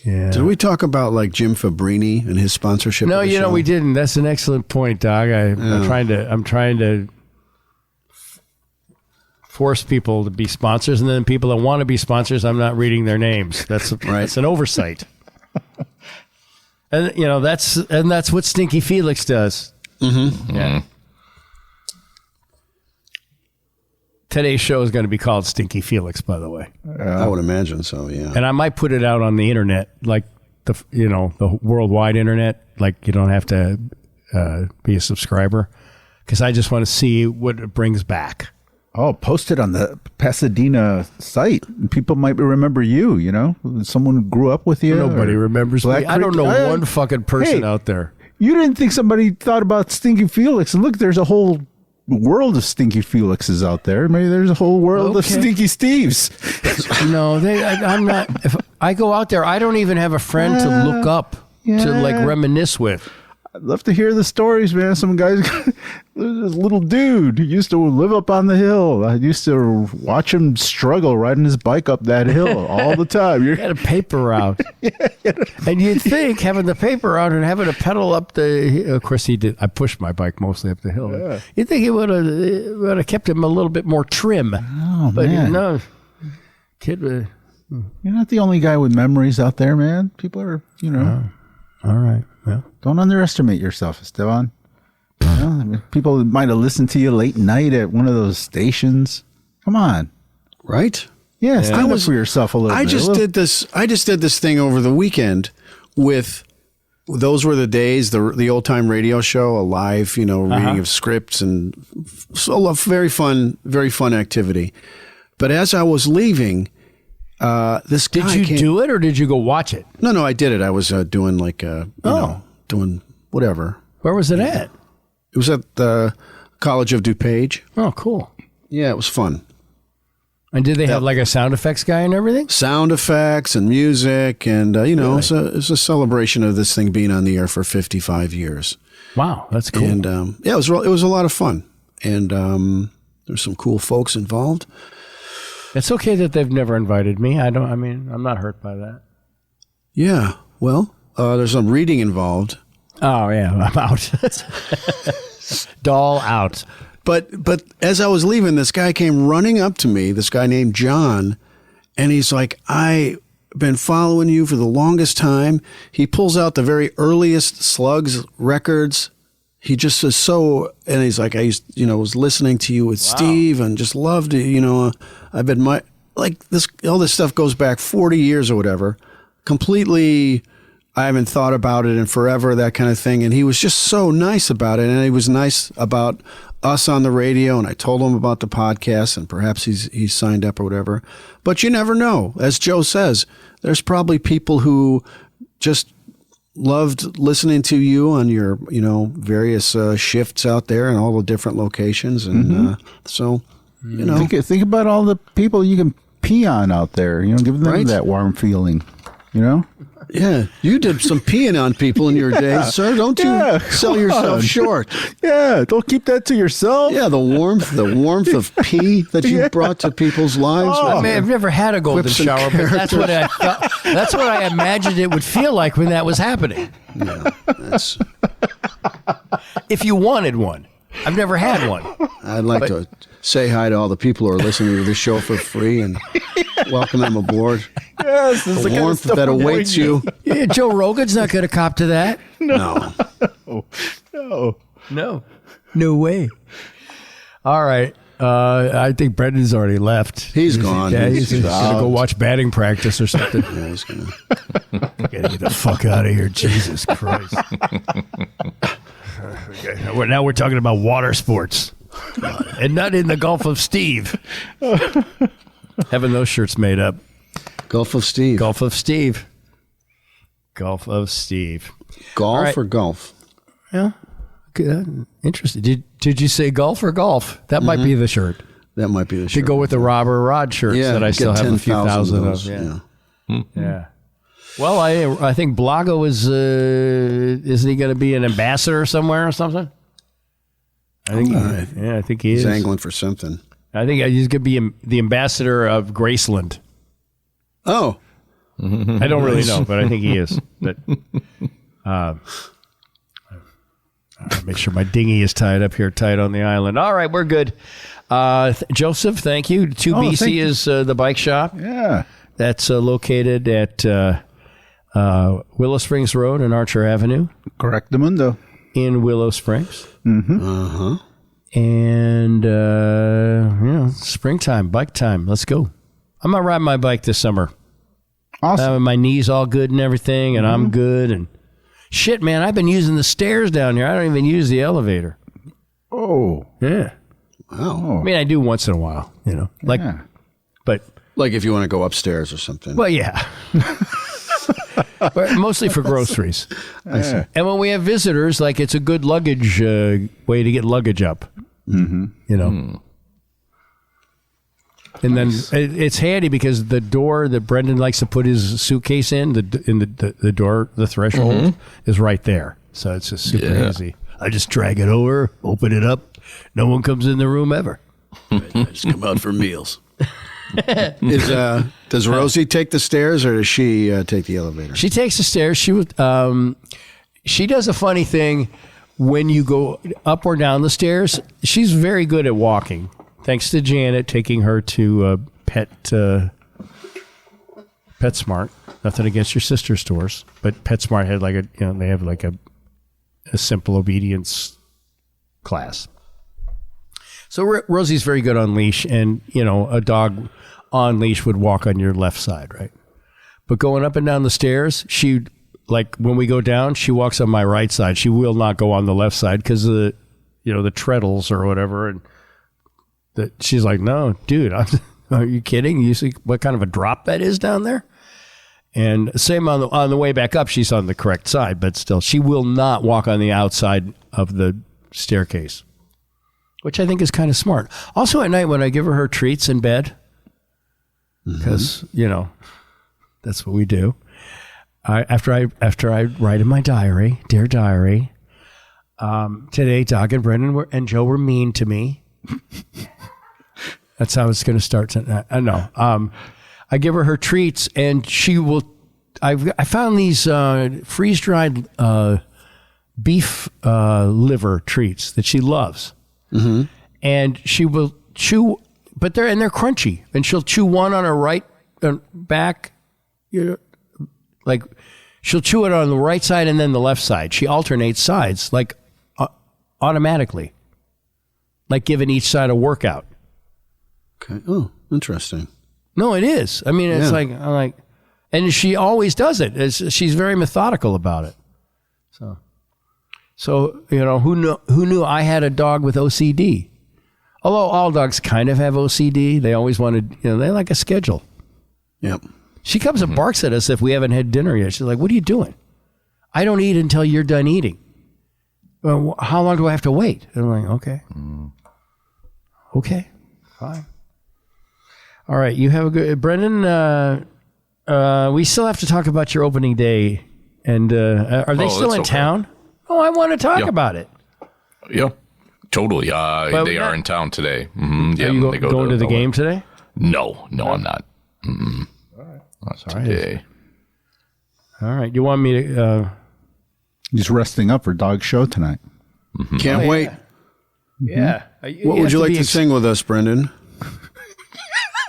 Yeah. Did we talk about like Jim Fabrini and his sponsorship? No, of the show? we didn't. That's an excellent point, Doc. I'm trying to force people to be sponsors, and then people that want to be sponsors, I'm not reading their names. That's right. That's an oversight. And that's what Stinky Felix does. Mm-hmm. Yeah. Today's show is going to be called Stinky Felix, by the way. I would imagine so, yeah. And I might put it out on the internet, like the worldwide internet. Like you don't have to be a subscriber, because I just want to see what it brings back. Oh, post it on the Pasadena site. People might remember you, Someone who grew up with you. Nobody remembers me. I don't know one fucking person out there. You didn't think somebody thought about Stinky Felix. And look, there's a whole world of Stinky Felixes out there. Maybe there's a whole world of Stinky Steves. No, I'm not. If I go out there, I don't even have a friend to look up, to like reminisce with. I'd love to hear the stories, man. Some guys, this little dude who used to live up on the hill. I used to watch him struggle riding his bike up that hill all the time. You had a paper route. And you'd think having the paper out and having to pedal up of course he did. I pushed my bike mostly up the hill. Yeah. You'd think it would have kept him a little bit more trim. Oh, but man. No, kid. You're not the only guy with memories out there, man. People are, all right. Well, don't underestimate yourself, Esteban. People might have listened to you late night at one of those stations. Come on, right? Yeah, stand up for yourself a little bit. I just did this thing over the weekend with. Those were the days, the old time radio show, a live, reading of scripts, and so very fun activity. But as I was leaving. This guy did you do it or did you go watch it? No, I did it. I was doing doing whatever. Where was it at? It was at the College of DuPage. Oh, cool. Yeah, it was fun. And did they have like a sound effects guy and everything? Sound effects and music, and it's a celebration of this thing being on the air for 55 years. Wow, that's cool. And it was a lot of fun, and there's some cool folks involved. It's okay that they've never invited me. I'm not hurt by that. Yeah. Well, there's some reading involved. Oh, yeah. I'm out. Dahl out. But as I was leaving, this guy came running up to me, this guy named John, and he's like, I've been following you for the longest time. He pulls out the very earliest Slugs records. He just is so, and he's like, I was listening to you with Steve and just loved it. I've been all this stuff goes back 40 years or whatever. Completely, I haven't thought about it in forever, that kind of thing. And he was just so nice about it. And he was nice about us on the radio. And I told him about the podcast, and perhaps he's signed up or whatever. But you never know. As Joe says, there's probably people who just loved listening to you on your, various shifts out there and all the different locations. And think about all the people you can pee on out there, give them that warm feeling. You know? Yeah, you did some peeing on people in your days, sir. Don't you sell yourself short? Yeah, don't keep that to yourself. Yeah, the warmth of pee that you brought to people's lives. I mean, I've never had a golden shower, but that's what I felt. That's what I imagined it would feel like when that was happening. Yeah, that's... If you wanted one. I've never had one. I'd like to say hi to all the people who are listening to this show for free and welcome them aboard. Yes, this is the warmth that awaits you. Yeah, Joe Rogan's not going to cop to that. No. No way. All right. I think Brendan's already left. He's gone. Yeah, he's going to go watch batting practice or something. Yeah, he's going to. Got to get the fuck out of here. Jesus Christ. Okay. Now we're talking about water sports. And not in the Gulf of Steve. Having those shirts made up. Gulf of Steve. Gulf of Steve. Gulf of Steve. Golf right. or golf? Yeah. Good. Interesting. Did you say golf or golf? That might be the shirt. That might be the shirt. Should go with the Robber Rod shirts that I still have a few thousand of. Yeah. Well, I think Blago isn't he going to be an ambassador somewhere or something? I think he is. He's angling for something. I think he's going to be the ambassador of Graceland. Oh. I don't really know, but I think he is. But make sure my dinghy is tied up here tight on the island. All right, we're good. Joseph, thank you. 2BC is the bike shop. Yeah. That's located at Willow Springs Road and Archer Avenue. Correctamundo. In Willow Springs. Mm-hmm. Uh-huh. And, springtime, bike time. Let's go. I'm going to ride my bike this summer. Awesome. My knees all good and everything, and I'm good. And shit, man, I've been using the stairs down here. I don't even use the elevator. Oh. Yeah. Wow. I mean, I do once in a while, but... Like if you want to go upstairs or something. Well, yeah. But mostly for groceries. Yeah. And when we have visitors, like it's a good luggage way to get luggage up. Mm-hmm. And then it's handy because the door that Brendan likes to put his suitcase in the door, the threshold is right there. So it's just super easy. I just drag it over, open it up. No one comes in the room ever. I just come out for meals. Does Rosie take the stairs or does she take the elevator? She takes the stairs. She does a funny thing when you go up or down the stairs. She's very good at walking, thanks to Janet taking her to PetSmart. Nothing against your sister stores, but PetSmart had they have like a simple obedience class. So Rosie's very good on leash, and a dog on leash would walk on your left side, right? But going up and down the stairs, when we go down, she walks on my right side. She will not go on the left side because the treadles or whatever, and she's like, no, dude, are you kidding? You see what kind of a drop that is down there? And same on the way back up, she's on the correct side, but still, she will not walk on the outside of the staircase, which I think is kind of smart. Also at night when I give her treats in bed, because, that's what we do. After I write in my diary, dear diary, today Doug and Brendan and Joe were mean to me. That's how it's going to start. I know. I give her treats and she will, I found these freeze-dried beef liver treats that she loves. Mm-hmm. And she will chew, but they're crunchy, and she'll chew one on her right back, like she'll chew it on the right side and then the left side. She alternates sides, like automatically, like giving each side a workout. Okay. Oh, interesting. No, it is. I mean, it's I'm like, and she always does it. She's very methodical about it. So who knew I had a dog with OCD? Although all dogs kind of have OCD, they always wanted, they like a schedule. Yep. She comes and barks at us if we haven't had dinner yet. She's like, "What are you doing?" "I don't eat until you're done eating." "Well, how long do I have to wait?" And I'm like, "Okay, okay, fine." All right, you have a good Brendan. We still have to talk about your opening day. And are they still in town? Oh, I want to talk about it. Yeah, totally. They are in town today. Mm-hmm. Yeah, are you going to the game today? No, I'm not. Mm-mm. All right. Not today. All right. You want me to... He's resting up for dog show tonight. Mm-hmm. Can't wait. Yeah. What would you like to sing with us, Brendan?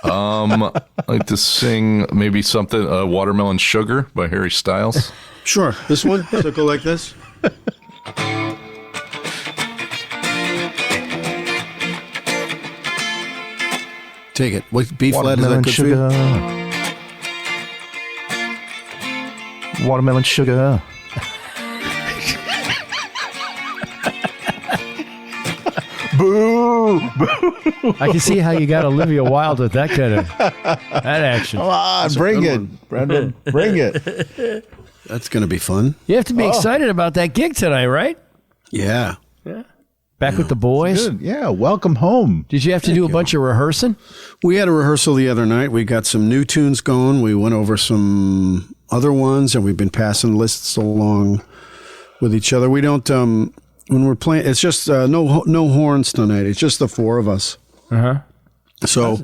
I'd like to sing maybe something, Watermelon Sugar by Harry Styles. Sure. This one? Does it go like this? Take it. What B flat is that good sugar. Watermelon sugar. Boo! I can see how you got Olivia Wilde with that kind of that action. Come on, bring it, Brendan. Bring it. That's going to be fun. You have to be excited about that gig tonight, right? Yeah. Back with the boys. Good. Yeah, welcome home. Did you have to do a bunch of rehearsing? We had a rehearsal the other night. We got some new tunes going. We went over some other ones, and we've been passing lists along with each other. We don't when we're playing. It's just no horns tonight. It's just the four of us. So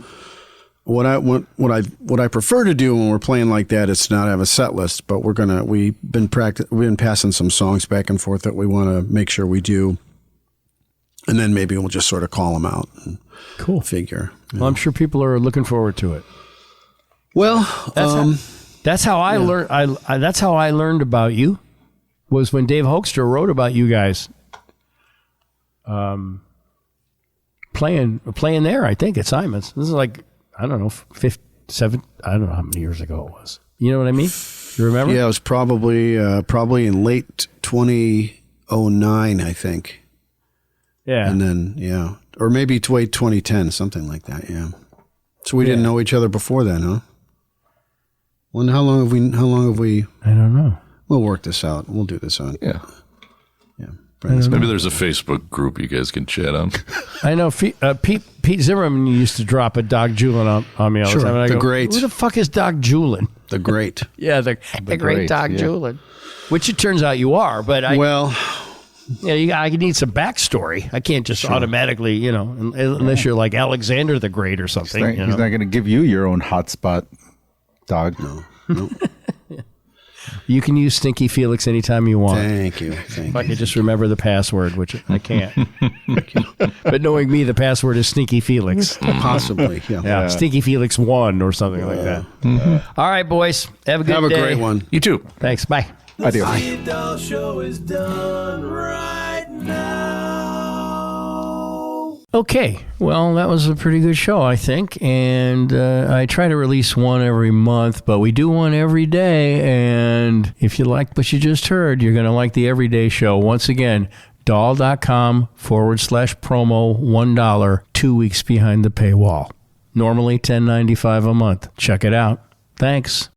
what I prefer to do when we're playing like that is to not have a set list, but we've been passing some songs back and forth that we want to make sure we do. And then maybe we'll just sort of call them out. And cool. Figure. Well, I'm sure people are looking forward to it. Well, that's how I learned. That's how I learned about you. Was when Dave Hoekstra wrote about you guys. Playing there. I think at Simon's. This is like I don't know 7. I don't know how many years ago it was. You know what I mean? You remember? Yeah, it was probably in late 2009, I think. Yeah. And then, or maybe late 2010, something like that, yeah. So we didn't know each other before then, huh? Well, how long have we? I don't know. We'll work this out. We'll do this on. Yeah. Yeah. Maybe there's a Facebook group you guys can chat on. I know Pete Zimmerman used to drop a Doc Julin on me all the time. And I the go, great. Who the fuck is Doc Julin? The great. Yeah, the great Doc Julin. Which it turns out you are, but I need some backstory. I can't just automatically, unless you're like Alexander the Great or something. He's not going to give you your own hotspot, dog. No. You can use Stinky Felix anytime you want. Thank you. If I could just remember the password, which I can't. But knowing me, the password is Stinky Felix. Possibly, yeah. Stinky Felix 1 or something like that. All right, boys. Have a good day. Have a great one. You too. Thanks. Bye. Adios. The Dahl Show is done right now. Okay, well, that was a pretty good show, I think, and I try to release one every month, but we do one every day, and if you like what you just heard, you're going to like the everyday show. Once again, Dahl.com/promo, $1, 2 weeks behind the paywall. Normally $10.95 a month. Check it out. Thanks.